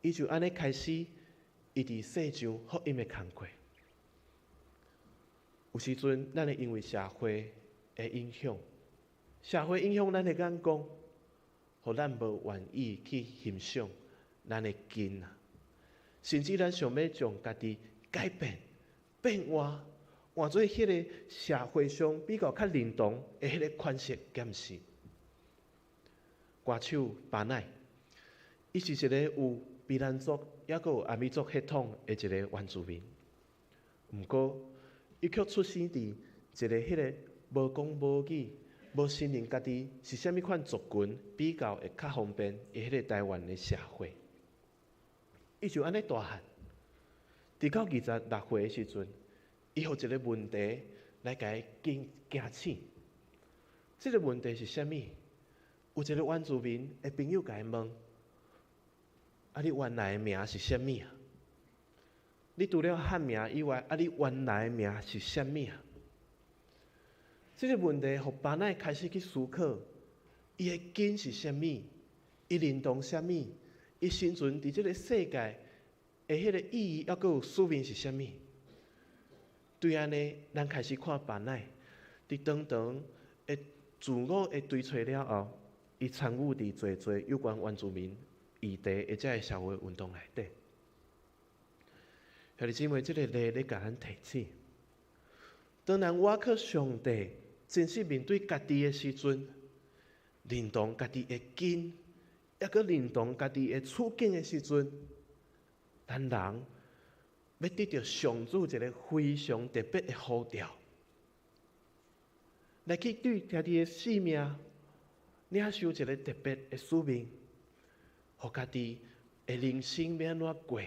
伊就安尼开始，伊伫世上福音的工课。有时阵，咱会因为社会的影响，社会影响咱的眼光，互咱无愿意去欣赏咱的根啊，甚至咱想要将家己改变、变换，换做迄个社会上比较认同的迄个款式检视。歌手巴乃，伊是一个有卑兰族，也佫有阿美族血统的一个原住民。毋过，伊却出生伫一个迄个无讲无语、无承认家己是啥物款族群比较会较方便的迄个台湾的社会。伊就安尼大汉，直到26岁的时阵，伊有一个问题来甲伊惊醒。这个问题是啥物？有一个原住民的朋友甲伊问：啊，你原来的名是啥物啊？你除了汉名以外，啊，你原来的名是啥物啊？这个问题，互巴乃开始去思考，伊的根是啥物？伊认同啥物？伊生存伫这个世界的迄个意义，还佫有使命是啥物？对安尼，咱开始看巴乃，伫长长的自我的追找了后，伊参与伫侪侪有关原住民议题或者社会运动内底。兄弟姊妹，这个例咧甲咱提醒：当咱我靠上帝真实面对家己的时阵，认同家己的根，还佫认同家己的处境的时阵，咱人要得到上主一个非常特别的呼召，来去对家己的生命领受一个特别的使命，互家己的人生要安怎过，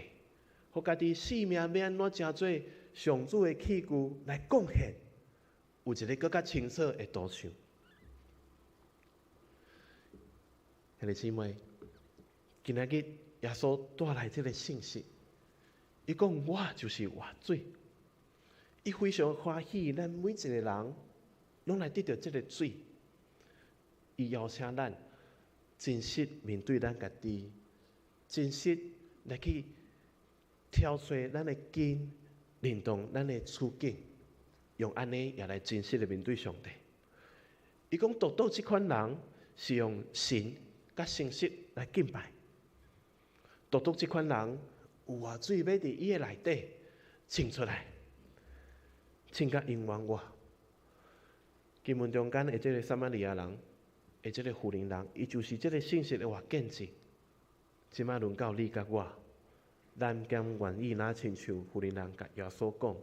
互家己生命要安怎成做上主的器具来贡献，有一个更加清楚的图像。兄弟姊妹，今仔日耶稣带来这个信息，伊讲我就是活水，伊非常欢喜，咱每一个人拢来得到这个水。伊邀请咱真实面对咱家己，真实来去挑出咱的根，认同咱的处境，用安尼也来真实的面对上帝。伊讲，独独这款人是用神甲信息来敬拜，独独这款人有活水要伫伊的内底冲出来，冲甲永远活。经文中间的这个撒玛利亚人。这个妇人人，伊就是这个信息的活见证。即摆轮到你甲我，咱甘愿意拿亲像妇人人甲耶稣讲，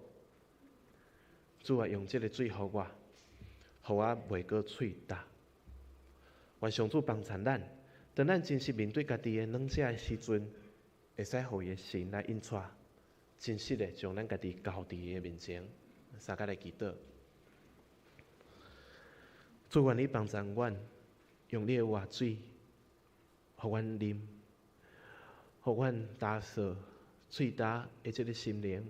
主啊，用这个水互我，互我袂过喙焦。愿上主帮助咱，当咱真实面对家己的软弱的时阵，会使互伊的神来引带，真实的将咱家己交伫伊的面前，三甲来祈祷。主愿你帮助阮。用你的活水，互阮啉，互阮打扫喙焦的即个心灵，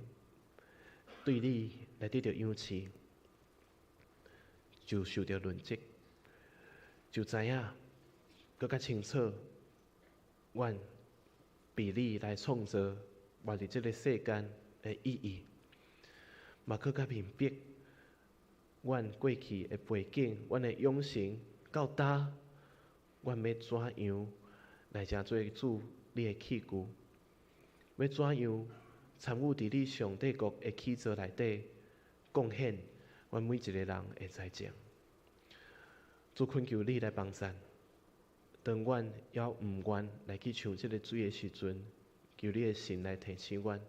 对你来得到养赐，就受到论责，就知影更较清楚，阮比你来创造活伫即个世间的意义，嘛更较明白阮过去的背景，阮的养成到呾，阮要怎样来成做主你的器具，要怎样参与伫你上帝国的起造内底，贡献阮每一个人的才情。主恳求你来帮助，当阮还毋愿来去抢即个水的时阵，求你的神来提醒阮，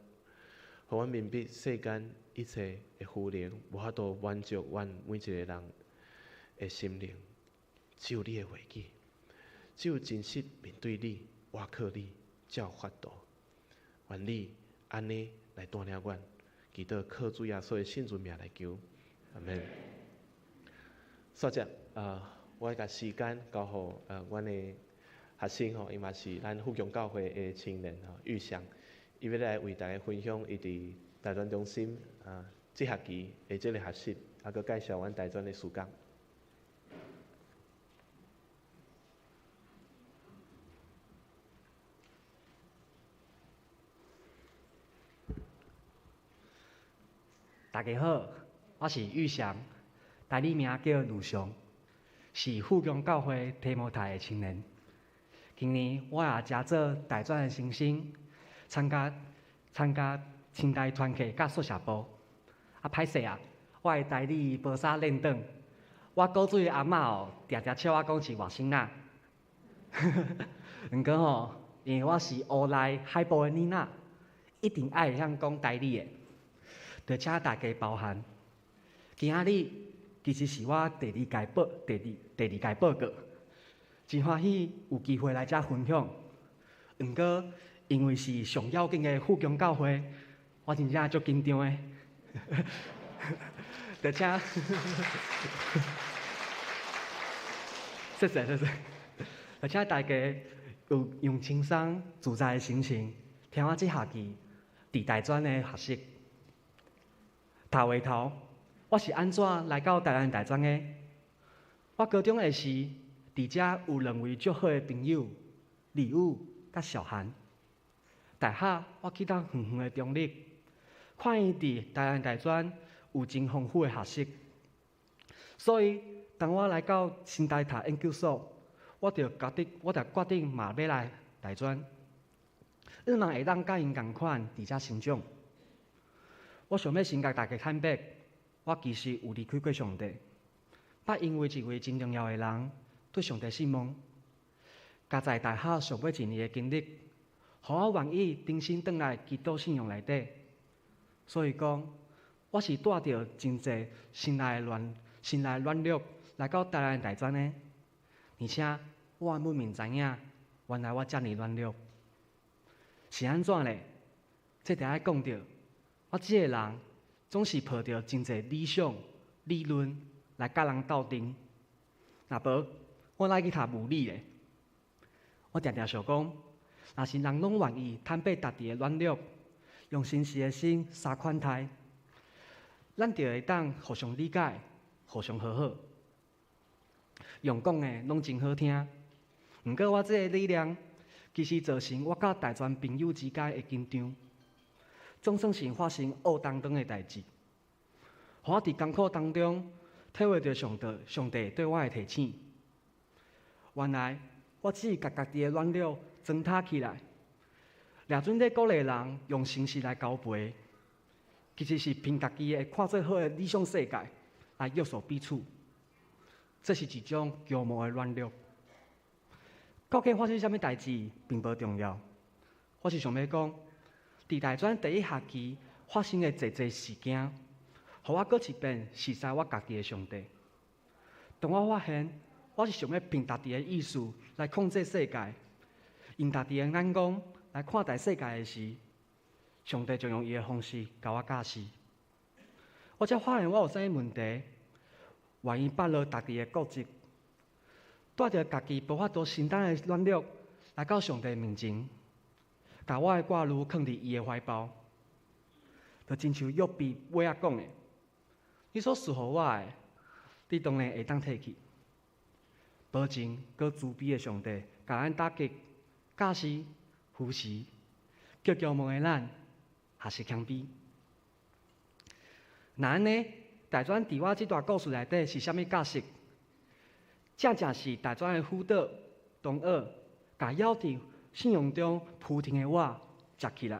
互阮明白世间一切的富能无法度满足阮每一个人的心灵，只有你的话语，只有真实面对你、倚靠你，才有法度。愿你安尼来带领阮，祈祷靠主耶稣的圣尊名来求，阿门。煞只我甲时间交互阮的学生吼，伊嘛是咱富强教会的青年吼，玉祥，伊要来为大家分享伊伫大专中心即学期的即个学习，佮介绍阮大专的事工。大家好，我是玉祥，代理名叫卢翔，是富强教会提摩太的青年。今年我也加做大专的新生，参加清大团契甲宿舍部。歹势啊，我的代理无啥练长，我古水的阿嬷哦，常常笑我讲是外省仔。毋过吼，因为我是乌来海部的囡仔，一定爱会晓讲台语的，就请大家包涵。今仔日其实是我第二届报告，真欢喜有机会来遮分享。毋过因为是上要紧的富强教会，我真正足紧张的。就请，谢谢。就请大家有用轻松自在的心情，听我这学期伫大专的学习。头个头，我是安怎来到台湾大专的？我高中的时，伫遮有两位足好的朋友，李武甲小涵。大下我去到远远的中立，看伊伫台湾大专有真丰富的学习，所以当我来到新台读研究所，我就决定嘛要来大专，希望会当甲因共款伫遮成长。我想要先甲大家坦白，我其实有离开过上帝，捌因为一位真重要的人对上帝失望，加在大学上尾一年的经历，互我愿意重新转来基督信仰内底。所以讲，我是带着真侪心内软弱来到台湾大专的，而且我满面知影，原来我遮尔软弱，是安怎咧？这得爱讲着。我即个人总是抱着真侪理想、理论来甲人斗阵，若无我来去读物理咧。我常常想讲，若是人拢愿意坦白家己的软弱，用真实的心相款待，咱就会当互相理解、互相和好。用讲的拢真好听，毋过我即个理念其实造成我甲大专朋友之间的紧张。总算是发生恶当当的代志，互我伫艰苦当中体会到上帝对我的提醒。原来我只是甲家己的软弱装塔起来，掠准咧鼓励人用诚实来交陪，其实是凭家己的看做好的理想世界来约束彼此。这是一种骄傲的软弱。究竟发生什么代志并无重要，我是想要讲。伫大专第一学期发生的侪事件，互我搁一遍识识我家己的上帝。当我发现我是想要凭家己的意思来控制世界，用家己的眼光来看待世界的时，上帝就用伊的方式教我教示。我才发现我有啥物问题，愿意摆落家己的固执，带着家己无法度承担的软弱来到上帝面前。把我的挂炉放伫伊的怀抱，就亲像约比尾仔讲的：“你所赐予我的，你当然会当摕去。”保证搁慈悲的上帝，甲咱打击、教示、扶持，叫骄傲的咱也是谦卑。那安尼，大专伫我即段故事内底是啥物价值？正是大专的辅导、同学，甲要伫信仰中浮停的我接起来。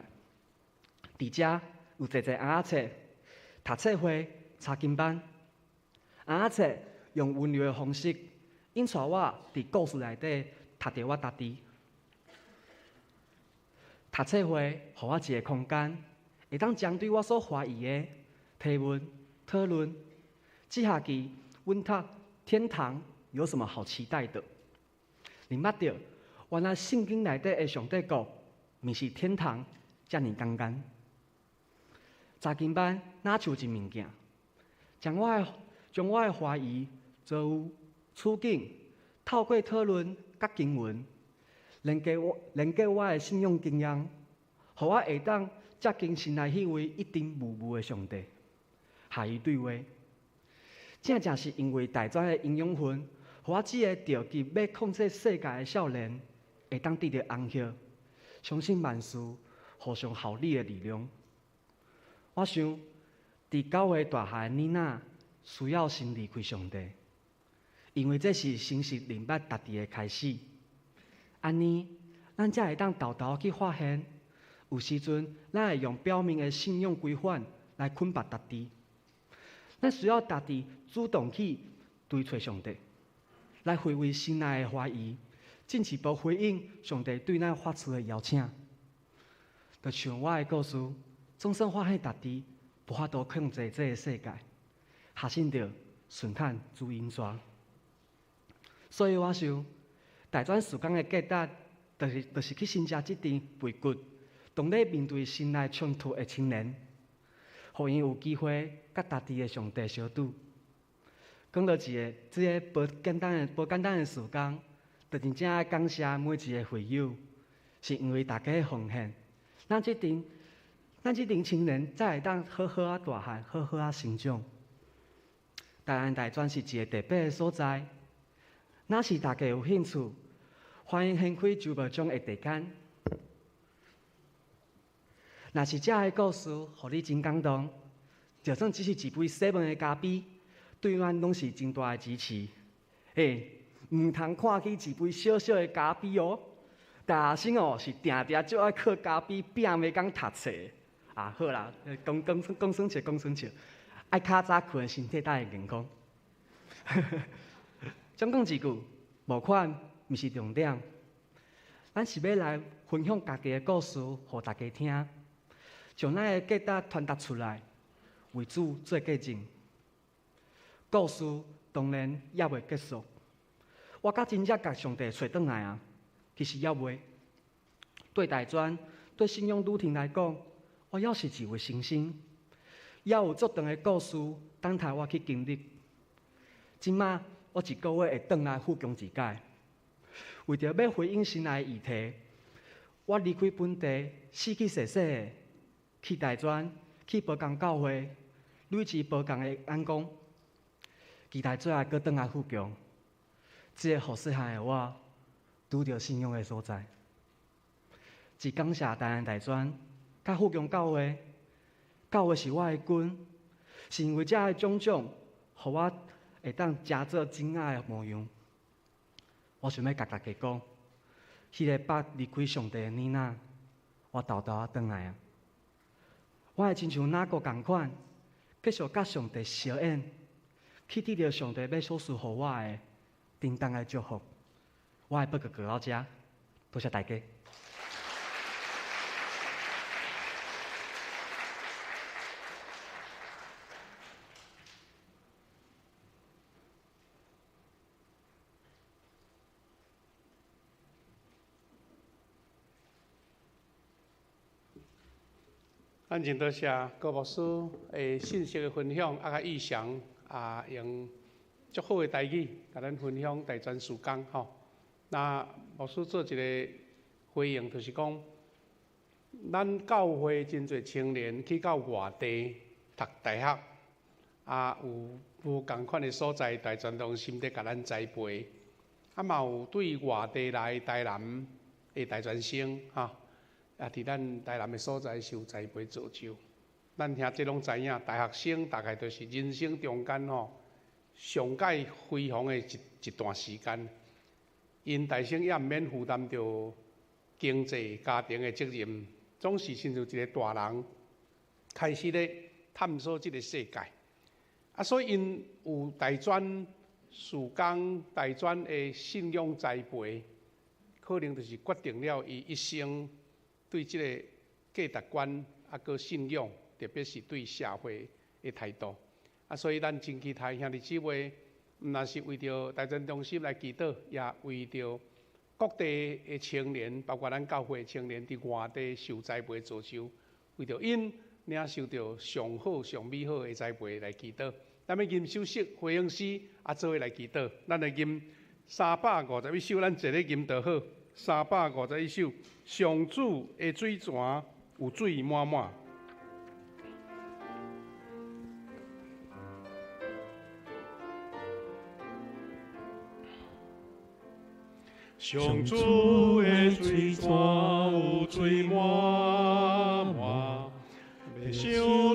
伫遮有侪侪红仔册，读册会、查经班，红仔册用温柔的方式。引带我伫故事内底读着我家己。读册会，互我一个空间，会当针对我所怀疑的提问、讨论。这学期，阮读天堂有什么好期待的？明捌着，原来圣经内底的上帝国，毋是天堂遮尔简单。查经班哪像一物件，将我的怀疑做有处境，透过讨论甲经文，连接我的信仰经验，互我会当接近心内迄位一定无误的上帝，下伊对话。正是因为大专的营养分，互我这个着急要控制世界的少年，会当得到安息，相信万事互相效力的力量。我想，伫9岁大汉的妮娜需要先离开上帝。因为这是诚实明白家己的开始，安尼，咱才会当豆豆去发现，有时阵咱会用表面的信仰规范来捆绑家己，咱需要家己主动去追找上帝，来回味心内的怀疑，进一步回应上帝对咱发出的邀请。就像我的故事，总算发现家己无法度控制这个世界，下信着顺看主因刷。所以我想，大专时间的价值，就是去参加这场背骨，当咧面对心内冲突的青年，互因有机会甲家己的上帝相拄。讲到这个无简单的时间，就真正爱感谢每一个会友，是因为大家的奉献，咱这群青年才会当好好大汉，好好成长。台湾大专是一个特别的所在。若是大家有兴趣，欢迎掀开周报中的地间。若是这个故事，互你真感动，就算只是一杯7的咖啡，对阮拢是真大的支持。唔通看起一杯小小的咖啡哦，大学生哦是定定就爱靠咖啡拼袂讲读册。好啦，讲算笑，爱较早困，身体才会健康。总讲一句，募款毋是重点，咱是要来分享家己的故事，互大家听，将咱的价值传达出来，为主做见证。故事当然也未结束，我甲真正甲上帝找转来啊，其实也未。对大专、对信仰旅程来讲，我也是一位新生，也有足长的故事等待我去经历。即马。我一个月会转来附强一届，为着要回应心内的议题，我离开本地，死去细细的，去大专，去宝江教会，累积宝江的眼光，期待最后搁转来附强。这个互细汉的我，拄着信仰的所在。一感谢台湾大专，甲附强教会，教会是我的根，是因为这个种种，互我。会当真做真爱的模样。我想要甲大家讲，迄个捌离开上帝的妮娜，我豆豆转来啊！我会亲像哪个共款，继续甲上帝相应，去得到上帝要所赐予我的叮当的祝福。我会报告到这，多谢大家。咱真多谢高牧师的信息的分享，甲意向用足好的台语，甲咱分享大专时光吼。那牧师做一个回应，就是讲，咱教会真侪青年去到外地读大学，有无共款的所在，大专中心伫甲咱栽培，嘛有对外地来台南的大专生伫咱台南的所在受栽培造就。咱听这拢知影，大学生大概就是人生中间上界辉煌的一段时间。因大生也毋免负担着经济、家庭的责任，总是亲像一个大人，开始咧探索这个世界。所以因有大专事工、大专的信仰栽培，可能就是决定了伊一生对这个价值观佮信仰，特别是对社会的态度。所以咱真期待兄弟姊妹，毋但是为着大专中心来祈祷，也为着各地的青年，包括咱教会的青年伫外地受栽培造就，为着因领受到上好、上美好的栽培来祈祷。咱要吟首诗回应诗，做伙来祈祷。咱来吟351首，咱坐咧吟就好。351首，上主的水泉有水满满。上主的水泉有水满满，要想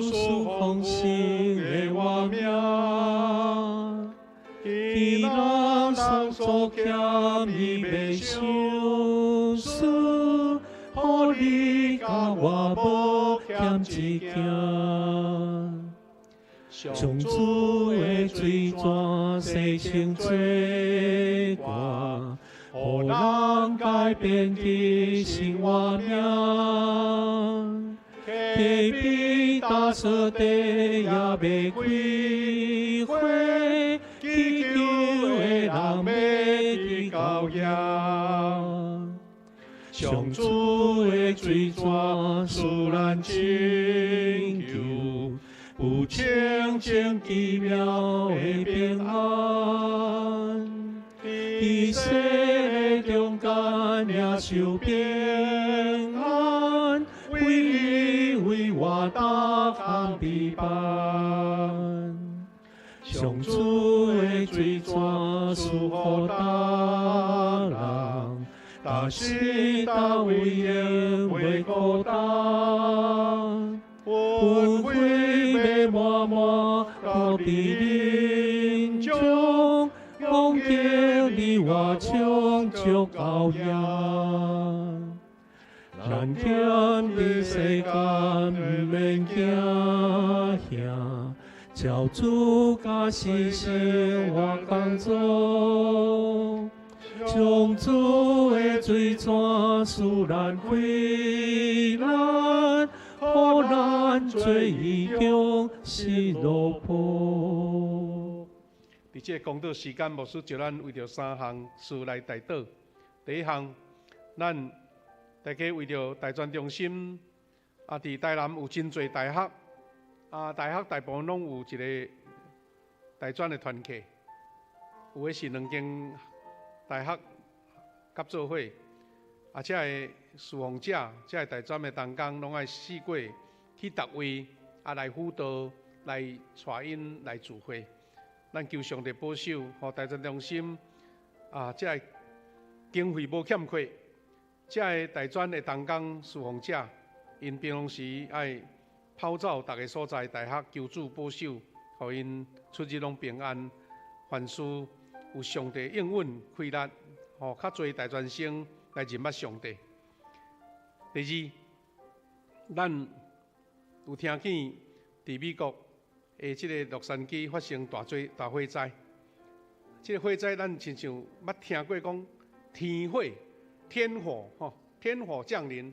述丰盛的画面，伊人人所欠伊袂想思，互你甲我无欠一件。上主的水泉洗清做歌。互人改变其新画面，隔壁大草地也袂开花，祈求的人要去高野。上主的水泉使咱拯救，有清净奇妙的平安。在世中间领受平安，为你为我打开臂膀。上主的水泉赐予大人，大时大位也袂孤单。恩惠要满满到你中。讲叫你我唱足高野，咱欠的世间毋免惊吓，照主甲牺牲我工作，上主的水泉使咱快乐，互咱做义中是落魄。伫这个讲道时间，牧师就咱为着3项事来代祷。第一项，咱大家为着大专中心伫台南有真侪大学，大学大部分拢有一个大专的团契，有的是2间大学合作伙，这个侍奉者，这个大专的同工，拢爱试过去逐位来辅导，来带因来聚会。咱求上帝保守，互大专中心这个经费无欠缺，这个大专的同工侍奉者，因平常时爱跑走逐个所在大学，求主保守，互因出入拢平安，凡事有上帝应允开力，互较侪大专生来认捌上帝。第二，咱有听见伫美国。这个洛杉矶发生大火灾，这个火灾咱亲像捌听过讲天火降临，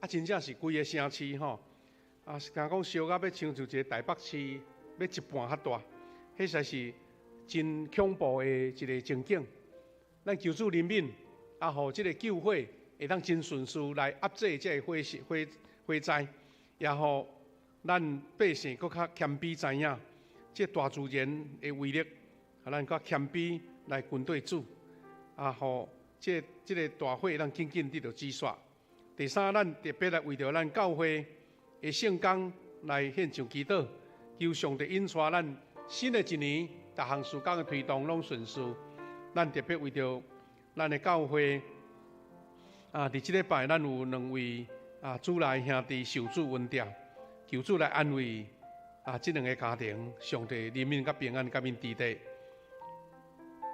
真正是规个城市听讲烧到要像一个台北市要一半遐大，迄实在是真恐怖的一个情景。咱求主怜悯，互这个救火会当真顺序来压制这个火灾，也互咱百姓搁较谦卑知影，这大自然的威力，咱较谦卑来军队主，互这个大火咱紧紧得到止煞。第三，咱特别来为着咱教会的圣工来献上祈祷，求上帝引带咱新的一年，各项事工的推动拢顺遂。咱特别为着咱的教会伫即礼拜，咱有2位主内兄弟受主恩典，求主来安慰即2个家庭，上帝怜悯甲平安甲因伫地，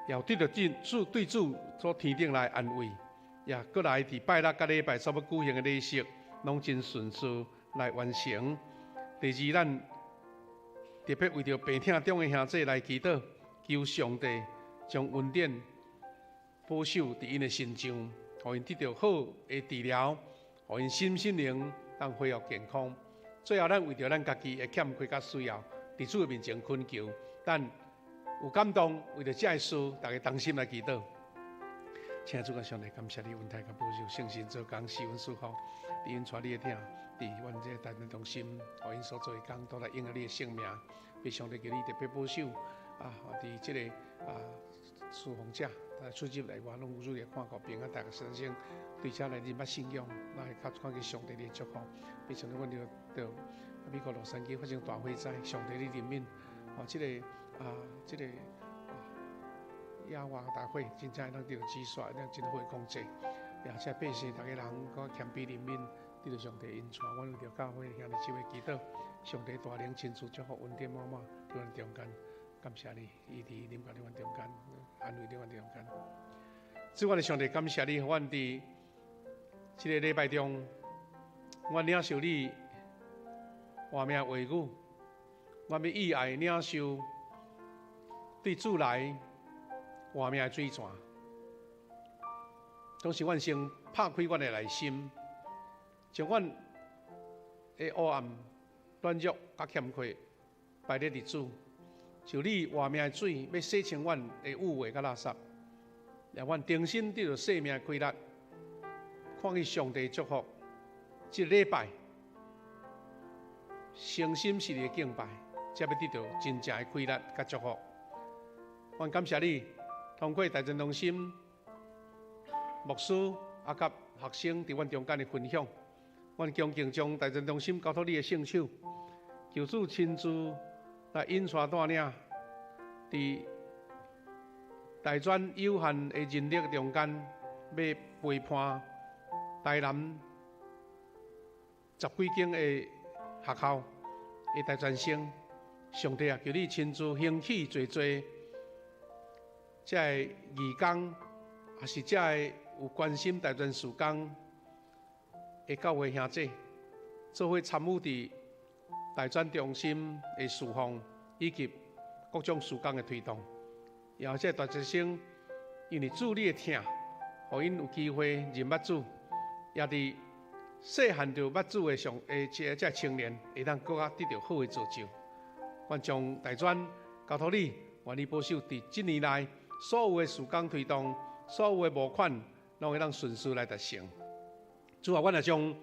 也对着主对主所天顶来安慰。也过来伫拜六甲礼拜所要举行的礼式，拢真顺遂来完成。第二，咱特别为着病痛中的兄弟来祈祷，求上帝将恩典保守伫因的身上，互因得到好的治疗，互因心灵当恢复健康。最后，咱为着咱家己的欠缺甲需要，伫主的面前恳求，咱有感动，为着这个事，大家同心来祈祷。请主甲上帝感谢你，恩待甲保守，圣神做工，施恩赐福，伫因带你的听，伫阮这大人中心，互因所做的工，都来应验你的性命。被上帝给你特别保守伫这个侍奉者，出入来外拢有主的看顾平安，大家身心对这来认捌信仰，那会较看见上帝的祝福。被上帝阮着美国洛杉矶发生大火灾，上帝的怜悯，这个野外大火，真正让得到止煞，让真好的控制。也这百姓大家人搁谦卑怜悯，得到上帝恩宠。阮为着教会兄弟姊妹祈祷，上帝大能亲自祝福恩典满满，伫阮中间。感谢你，伊伫恁甲阮中间，安慰阮中间。主，我的上帝，感谢你，阮伫这个礼拜中，我领受你话命话语，我要意爱领受对主来话命的水泉，都是阮先拍开阮的内心，将阮的黑暗、软弱甲欠缺摆咧伫主。就你活命的水，要洗清阮的污秽甲垃圾，让阮重新得到生命的开力，看见上帝祝福。这礼拜，诚心实意的敬拜，才要得到真正的开力甲祝福。阮感谢你，通过大真中心牧师甲学生伫阮中间的分享，阮恭敬将大真中心交托你的圣手，求主亲自来引带带领，伫大专有限的人力中间，要陪伴台南10几间的学校的大专生，上帝啊，求你亲自兴起做这个义工，也是这个有关心大专事工的教会兄弟，做伙参与伫大专中心的事奉，以及各种事工的推动，然后这大学生因为主你的疼，互因有机会认捌主，也伫细汉就捌主的这青年，会当更加得到好的造就。阮将大专交托你，愿你保守伫这年来所有的事工推动，所有的募款，拢会当顺遂来达成。主啊，阮也将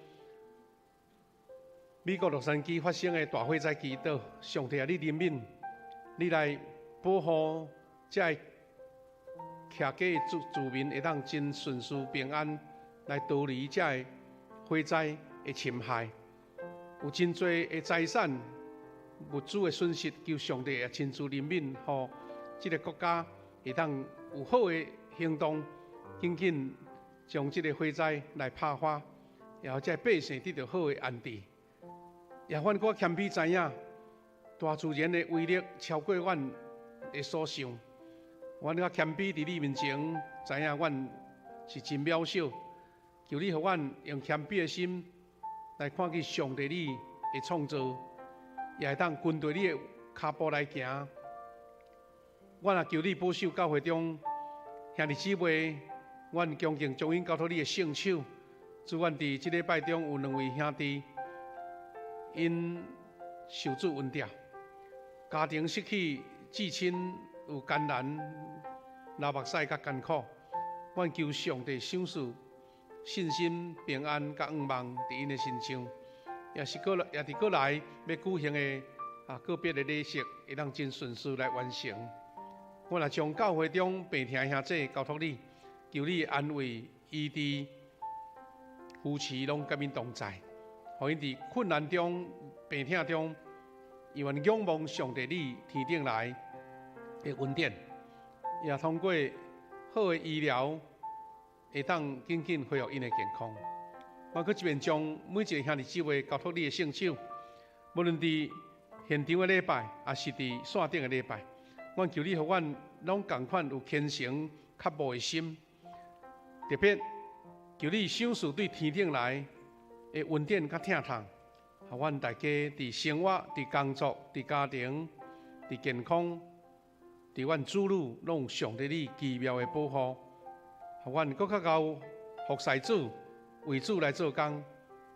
美国洛杉矶发生的大火灾祈祷，上帝啊，你怜悯，你来保护这徛家的住民会当真顺遂平安来逃离这火灾的侵害。有真多的财产、物资的损失，求上帝也亲自怜悯，互这个国家会当有好的行动，紧紧将这个火灾来拍发，然后这百姓得到好的安置。也阮我谦卑知影，大自然的威力超过阮的所想。阮我谦卑伫你面前，知影阮是真渺小。求你互阮用谦卑的心来看见上帝你的创造，也会当跟随你的脚步来行。阮也求你保守教会中兄弟姊妹，阮恭敬将因交托你的圣手。主，阮伫这礼拜中有2位兄弟。因受主恩典，家庭失去至亲有艰难、流目屎甲艰苦，阮求上帝赏赐信心、平安甲愿望伫因的身上，也伫过来要举行的个别的礼式，会当真顺遂来完成。我也将教会中病痛兄弟交托你，求你安慰医治夫妻拢甲因同在，互因伫困难中、病痛中，伊愿仰望上帝你天顶来的恩典，也通过好的医疗，会当紧紧恢复因的健康。我搁一边将每一个兄弟姊妹交托你的圣手，无论伫现场的礼拜，也是伫线顶的礼拜，阮求你，互阮拢共款有虔诚渴慕的心，特别求你赏赐对天顶来的恩典甲疼痛，互阮大家伫生活、伫工作、伫家庭、伫健康、伫阮子女，拢有上帝你奇妙的保护，互阮搁较够服侍主，为主来做工，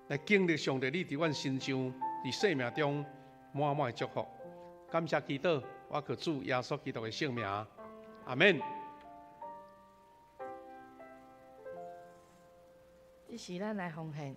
来经历上帝你伫阮身上、伫生命中满满的祝福。感谢祈祷，我靠主耶稣基督的圣名，阿门。这是咱来奉献。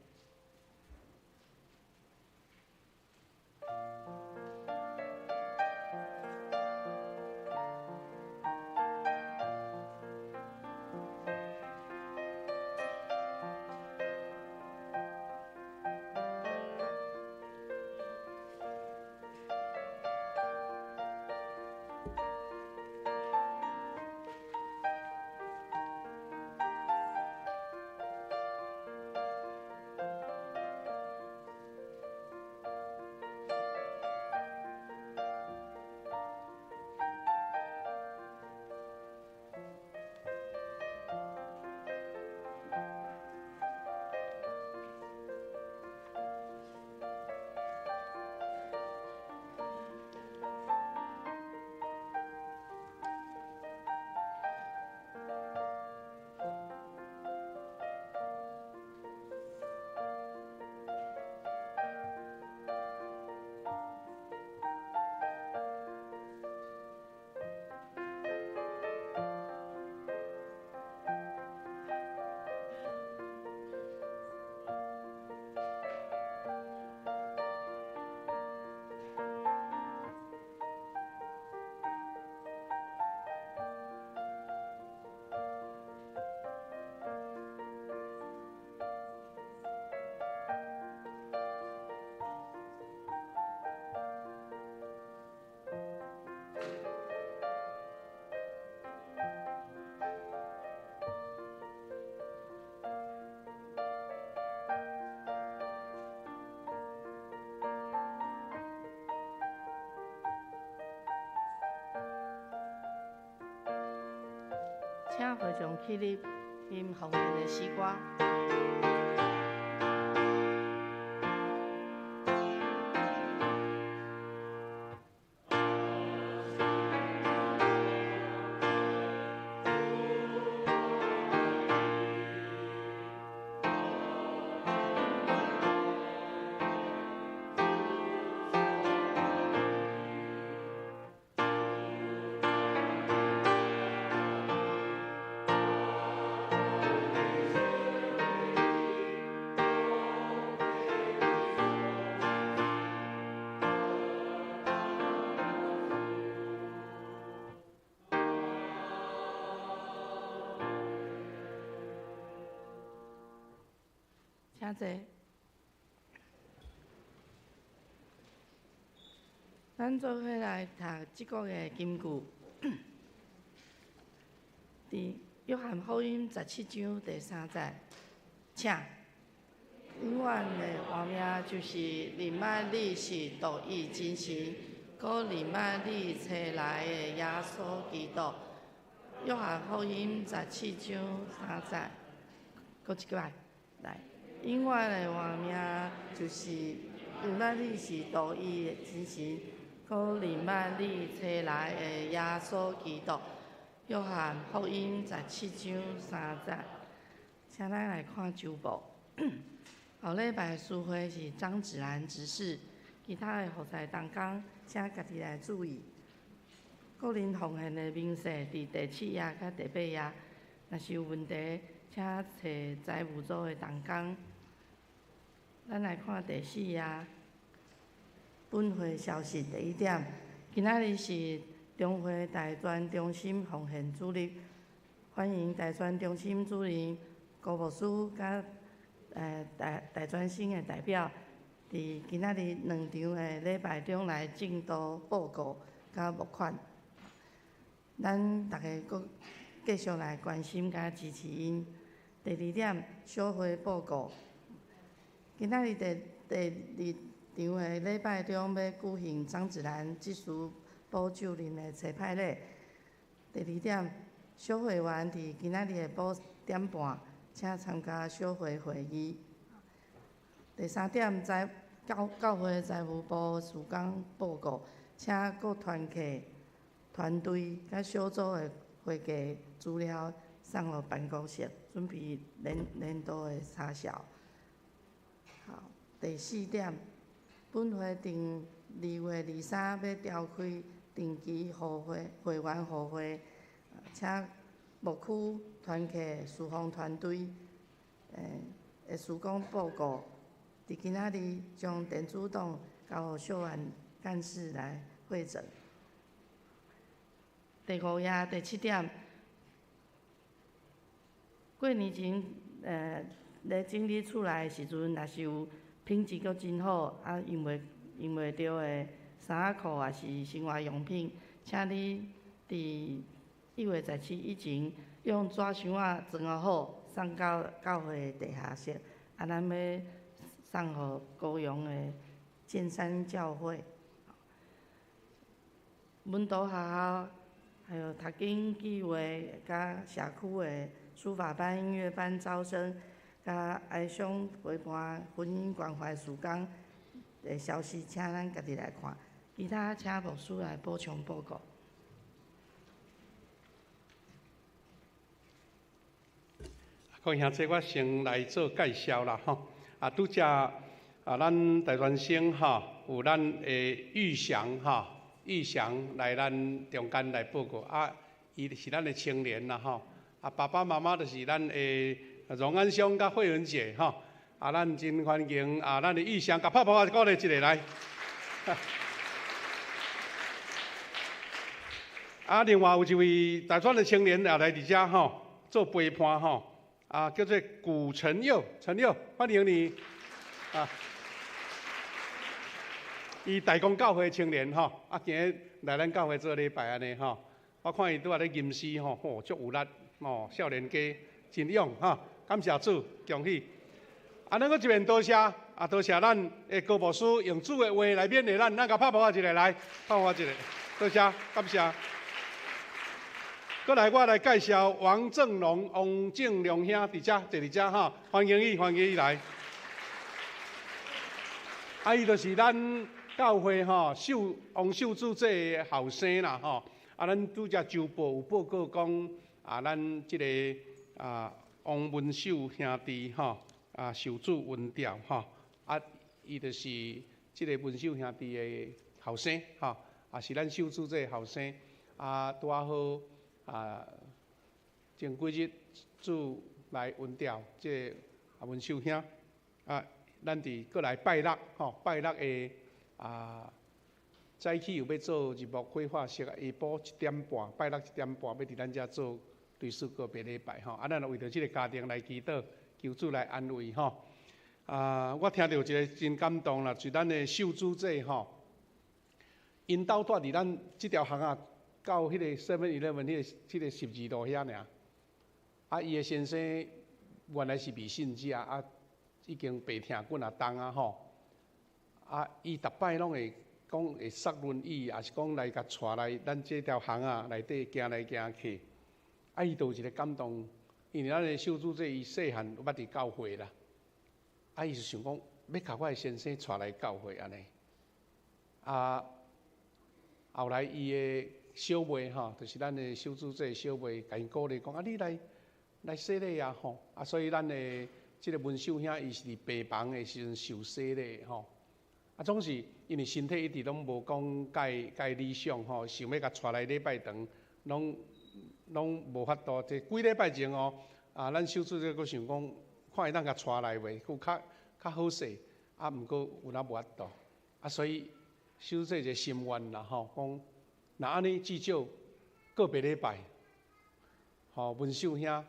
请会众起立，吟奉献的诗歌。请坐。咱做伙来读即个月金句，伫约翰福音17章第3节，请。永远的活命就是认识你是独一真神，搁认识你找来的耶稣基督。约翰福音17章3节，搁一摆来。永远的活命就是认识你是独一的真神，搁认识你找来的耶稣基督。约翰福音17章3节，请咱来看周报。后礼拜书会是张芷兰执事，其他的服侍同工请家己来注意。个人奉献的明细伫第7页甲第8页，若是有问题，请找财务组的同工。咱来看第4页，本会消息第1点，今仔日是中华大专中心奉献主日，欢迎大专中心主任郭牧师甲大专生的代表，伫今仔日2场的礼拜中来进度报告甲募款。咱大家阁继续来关心甲支持因。第2点，小会报告。今仔日第2场的礼拜中要举行张子兰技术补救人的彩排礼。第2点，小会员伫今仔日的8点半，请参加小会会议。第3点，教会财务部事工报告，请各团契、团队甲小组的会计资料送入办公室，准备年度的查销。好，第4点，本会定2月23要召开定期会员互会，请牧区团契、事奉团队的施工报告，伫今仔日将电子档交予小员干事来会诊。第5页、第7点，过年前咧整理厝内的时阵，若是有品质阁真好，用袂着的衫仔裤也是生活用品，请你伫1月17以前用纸箱仔装好，送到教会的地下室，咱要送予高雄的建山教会。文都学校，还有读经计划，甲社区的书法班、音乐班招生，甲哀伤陪伴婚姻关怀事工的消息，请咱家己来看。其他请牧师来补充报告。各位兄弟，我先来做介绍啦吼。拄则咱大专生有咱的玉祥玉祥来咱中间来报告伊是咱的青年啦吼。爸爸妈妈就是咱的荣安兄甲慧文姐咱真欢迎咱的玉祥，甲拍拍鼓励一下来。另外有一位大专的青年也来伫遮做陪伴叫做古陈佑，陈佑，欢迎你伊大公教会青年今日来咱教会做礼拜安尼我看伊拄仔咧吟诗足有力少年家真勇感谢主，恭喜！咱搁一遍多谢多谢咱的高牧师用主的话来勉励咱，甲拍拍一下来，拍拍一下，多谢，感谢。过来，我来介绍王正龙、王正龙兄伫遮，坐伫遮欢迎伊，欢迎伊来。伊就是咱教会王秀珠这后生啦咱拄则周报有报告讲咱即个王文秀兄弟受主恩调伊就是即个文秀兄弟的后生也是咱秀珠这后生拄好。前几日主来恩调，即文秀兄咱伫过来拜六拜六的早起又要做日幕绘画室，下晡1点半，拜六1点半要伫咱遮做对四个别礼拜咱为着即个家庭来祈祷，求主来安慰我听到一个真感动啦，是咱的秀珠姐因兜住伫咱即条巷到迄个 7-11迄个12路遐尔，伊的先生原来是未信者，已经白疼几啊冬伊逐摆拢会讲会塞轮椅，也是讲来甲带来咱这条巷内底行来行去，伊就有一个感动，因为咱的秀珠姐伊细汉捌伫教会啦，伊就想讲要甲我的先生带来教会安尼，后来伊的小妹就是咱的秀珠姐小妹，甲因鼓励讲你来洗礼所以咱的即个文秀兄伊是伫病房的时阵受洗礼总是因为身体一直拢无讲介理想想要甲带来礼拜堂，拢无法度。这几礼拜前咱秀珠姐佫想讲，看会当甲带来袂，佫较好势，毋过有哪无法度所以秀珠姐一个心愿啦讲。那安尼至少个别礼拜，文秀兄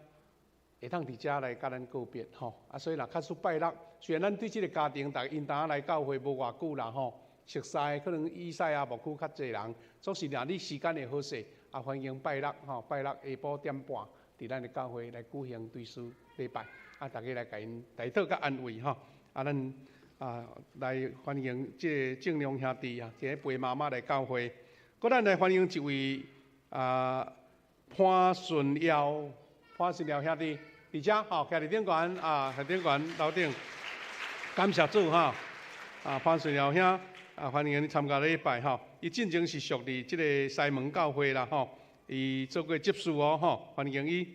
会当伫遮来甲咱告别吼。啊，所以若较出拜六，虽然咱对即个家庭，逐个因当来教会无偌久啦吼，熟悉可能以赛啊牧区较侪人，总是若你时间会好势，啊欢迎拜六吼，拜六下晡点半，伫咱的教会来举行对事礼拜，啊大家来甲因代祷甲安慰吼，啊咱来欢迎即个正良兄弟啊，即个陪妈妈来教会，搁咱来欢迎一位潘顺尧兄弟，伫遮吼，徛伫顶悬徛顶悬楼顶，感谢主哈！潘顺尧兄欢迎你参加礼拜吼，伊进前是属伫即个西门教会啦吼，伊做过执事吼，欢迎伊。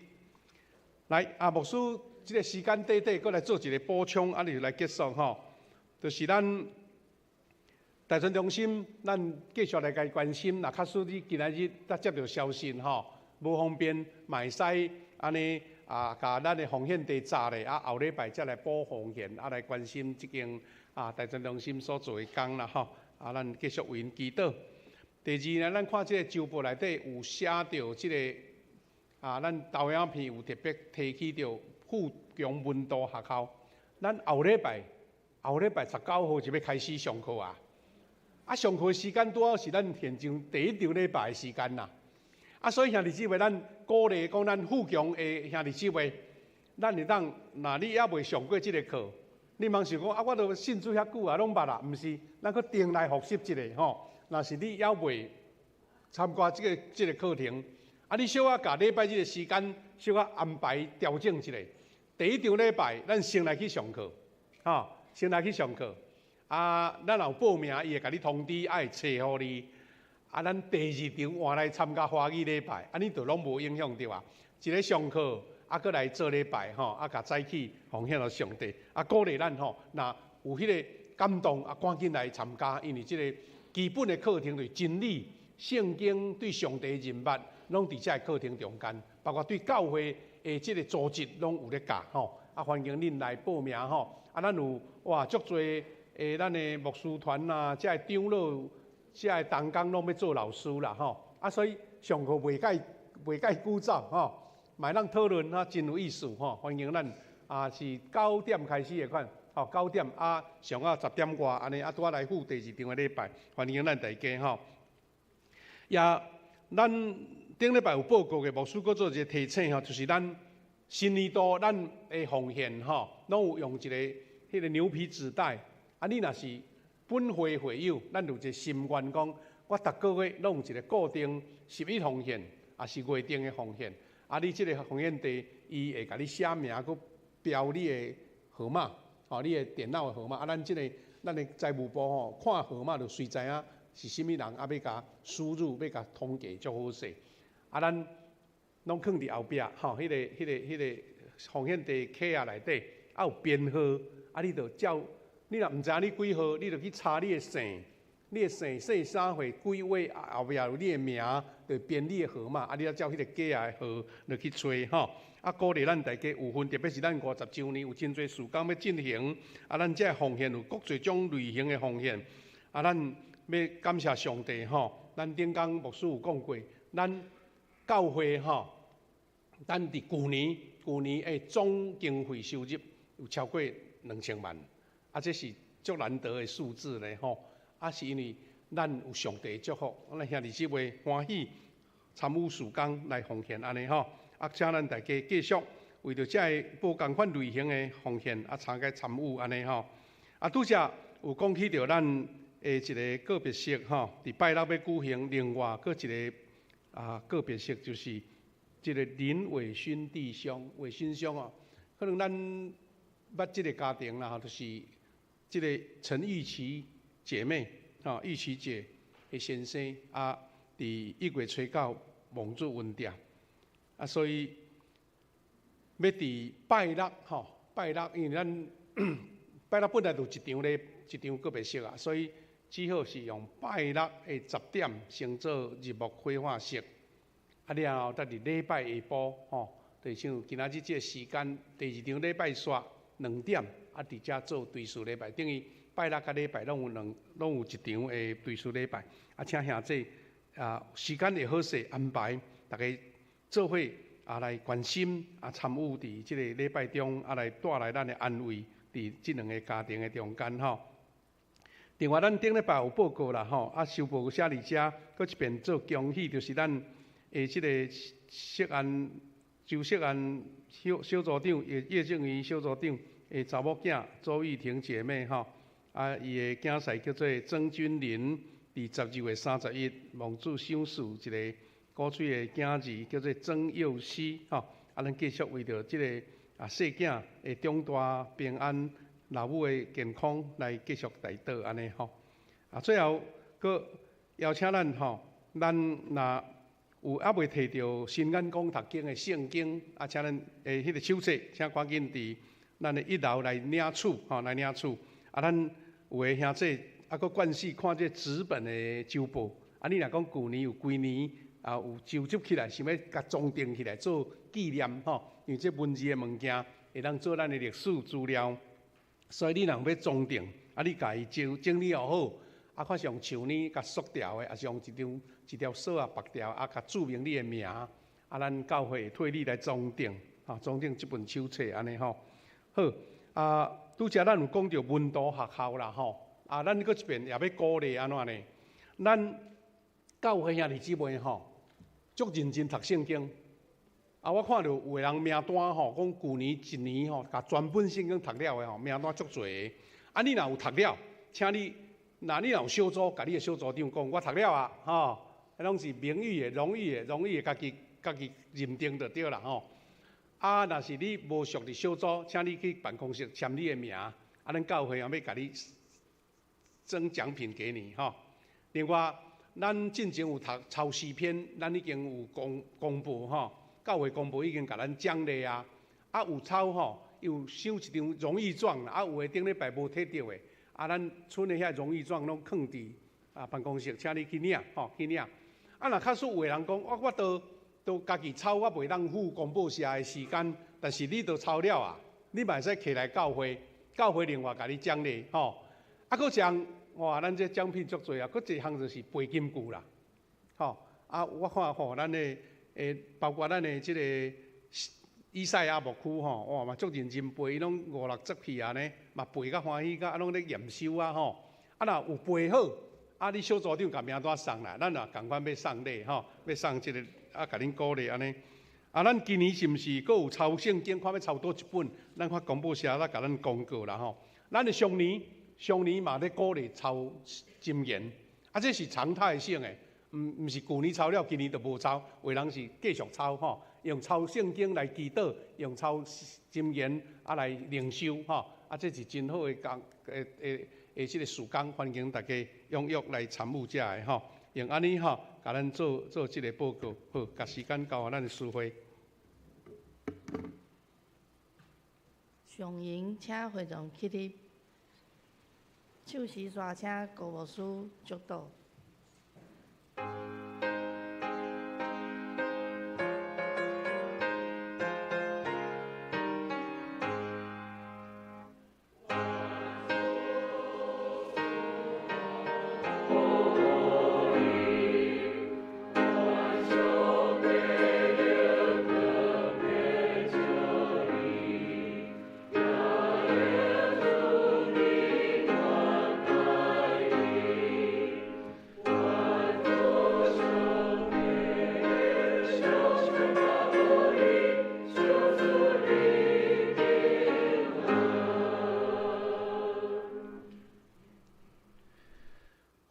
来牧师，即个时间短短，搁来做一个补充，就来结束吼。就是咱大专中心，咱继续来甲伊关心。若假使你今仔日才接到消息吼，无方便，嘛会使安尼甲咱的奉献地炸咧，后礼拜才来补奉献，来关心即间大专中心所做的工啦吼。咱继续为因祈祷。第二呢，咱看即个周报内底有写到即个咱投影片有特别提起到富强文道学校，咱后礼拜19号就要开始上课啊！上课的时间拄好是咱现前第一场礼拜的时间啦。所以兄弟姊妹，咱鼓励讲咱富强的兄弟姊妹，咱会当，若你还未上过即个课，你茫想讲我都信主遐久啊，拢捌啦，毋是，咱搁定来复习一下吼。若是你还未参加即个课程，你小可甲礼拜日的时间小可安排调整一下。第一场礼拜，咱先来去上课，先来去上课。咱有报名，伊会甲你通知，会找互你。咱第二场换来参加华语礼拜，你就拢无影响到啊。一个上课，搁来做礼拜甲早起奉献到上帝，鼓励咱若有迄个感动，赶紧来参加，因为即个基本的课程对真理、圣经对上帝的认捌，拢伫遮课程中间，包括对教会的即个组织拢有咧教欢迎恁来报名咱有足多咱的牧师团啊，遮的长老。遮个同工拢要做老师啦所以上课袂介枯燥嘛会当讨论真有意思欢迎咱是9点开始的款9点上10点外安尼拄来赴第二场的礼拜，欢迎咱大家也咱顶礼拜有报告的牧师搁做一个提醒就是咱新年度咱的奉献拢有用一个迄个牛皮纸袋你若是。本会会友，咱有一个心愿，讲我逐个月拢有一个固定11奉献，是月定的奉献。你即个奉献地，伊会甲你写名，佮标你的号码，你的电脑的号码。咱的财务部看号码就随知影是甚物人，要甲输入，要甲统计，足好势。咱拢放伫后壁，迄个奉献地卡啊内底，有编号，你就照。你若毋知影你几号，你就去查你的姓，你的姓姓啥岁几位，后壁有你的名，就编你的号码，你要照迄个假的号来去找鼓励咱大家有份，特别是咱50周年有真侪事工要进行，咱这奉献有各侪种类型的奉献，咱要感谢上帝咱顶工牧师有讲过，咱教会咱伫旧年总经费收入有超过2000万。这是足难得的数字咧是因为咱有上帝祝福，咱兄弟姊妹欢喜参与事工来奉献安尼请咱大家继续为着这个无共款类型的奉献参与安尼拄则有讲起着咱的一个个别式伫拜六要举行，另外搁一个个别式就是这个林伟勋弟兄、伟勋兄可能咱捌这个家庭啦，就是这个陈玉琪姐妹玉琪姐的先生伫1月初9蒙主瘟病所以要伫拜六因为咱拜六本来就一场个别式所以只好是用拜六的10点先做日幕开化式了后，伫礼拜下晡就像今仔日这个时间，第2场礼拜煞2点伫遮做对事礼拜，等于拜六甲礼拜拢有一场的对事礼拜请兄弟时间会好势安排，大家做伙来关心参与伫即个礼拜中来带来咱的安慰，伫即两个家庭的中间吼。另外，咱顶礼拜有报告啦吼，收报写伫遮，搁一遍做恭喜，就是咱即个周锡安小组长，叶正瑜小组长查某囝周玉婷姐妹吼，伊的囝婿叫做曾君林，伫12月31日蒙主赏赐一个古水的囝儿，叫做曾佑熙吼。咱继续为着即个细囝的长大平安，老母的健康来继续祈祷安尼吼。最后搁邀请咱吼，咱若有还未摕到新眼光读经的圣经，请咱迄个手册，请赶紧伫咱的1楼来领取吼，来领取。咱有诶兄弟搁惯势看这纸本的周报，你若讲旧年有规年有收集起来，想要甲装订起来做纪念吼，因为这文字的物件会当做咱的历史资料，所以你若要装订，你家己整理好好，看是用像呢甲塑条的，还是用一条锁白条甲注明你的名，咱教会替你来装订，装订这本手册安尼吼。好，拄则咱有讲到文都学校啦吼，咱搁一遍也要鼓励安怎呢？咱教会兄弟姊妹吼，足认真读圣经。我看到有个人名单吼，讲旧年一年吼，甲全本圣经读了的吼，名单足侪的。你若有读了，请你，你若有小组，甲你的小组长讲，我读了啊，吼，拢是名誉的、荣誉的，家己认定就对啦吼。若是你无属伫小组，请你去办公室签你的名，咱教会也要甲你赠奖品给你吼。另外，咱进前有读抄诗篇，咱已经有公布吼，教会公布已经甲咱奖励啊。有抄吼，有收一张荣誉状啦，有诶顶礼拜无摕到诶，咱剩诶遐荣誉状拢放伫办公室，请你去领吼，去领。若假使有诶人讲，我都家己抄，我袂当付公报社诶时间，但是你都抄了啊，你嘛会使摕来教会，教会另外甲你奖励吼。搁像哇，咱这奖品足多啊，搁一项就是背金句啦，吼。我看吼，咱诶包括咱诶即个以赛亚牧区吼，哇嘛足认真背，伊拢5、6节去安尼，嘛背甲欢喜，甲拢咧验收啊吼。若有背好，你小组长甲名单送来，咱也共款要送礼吼，要送即个甲恁鼓励安尼。咱今年是毋是阁有抄圣经？看要抄多一本，咱看公布社啦，甲咱公告啦吼。咱的上年嘛咧鼓励抄箴言，这是常态性的，毋是旧年抄了，今年就无抄，有人是继续抄吼，用抄圣经来祈祷，用抄箴言来灵修吼，这是真好的即个时间，欢迎大家踊跃来参与遮的吼，用安尼吼，甲咱做即个报告，好，甲时间交互咱的师会。上营请会长起立，手势刷请高牧师祝祷。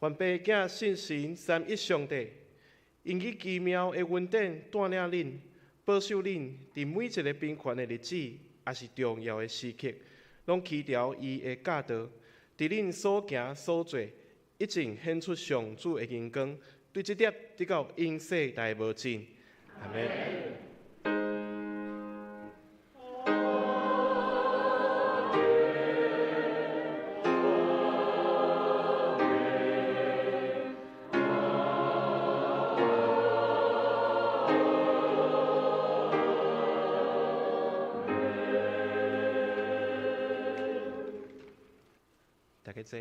愿爸囝信神三一上帝，因以奇妙的恩典带领恁，保守恁伫每一个平凡的日子，也是重要的时刻，拢起条伊的教导，伫恁所行所做，一直显出上主的荣光，对这点直到永世代无尽。阿门。大家坐。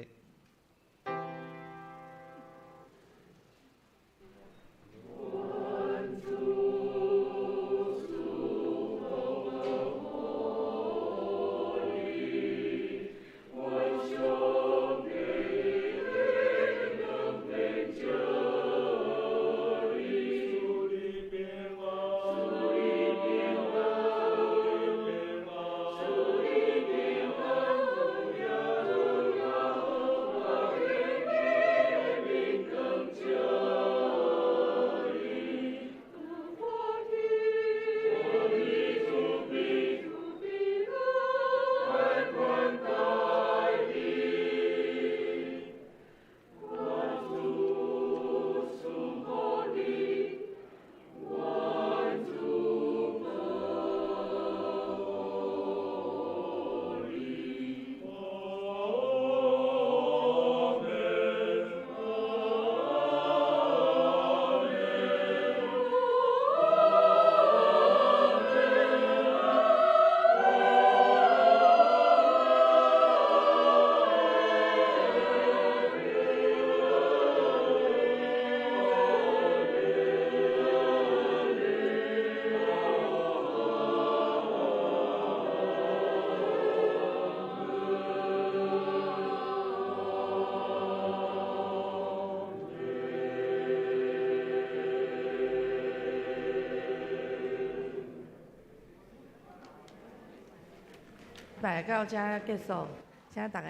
拜到这结束，请大家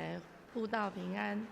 福道平安。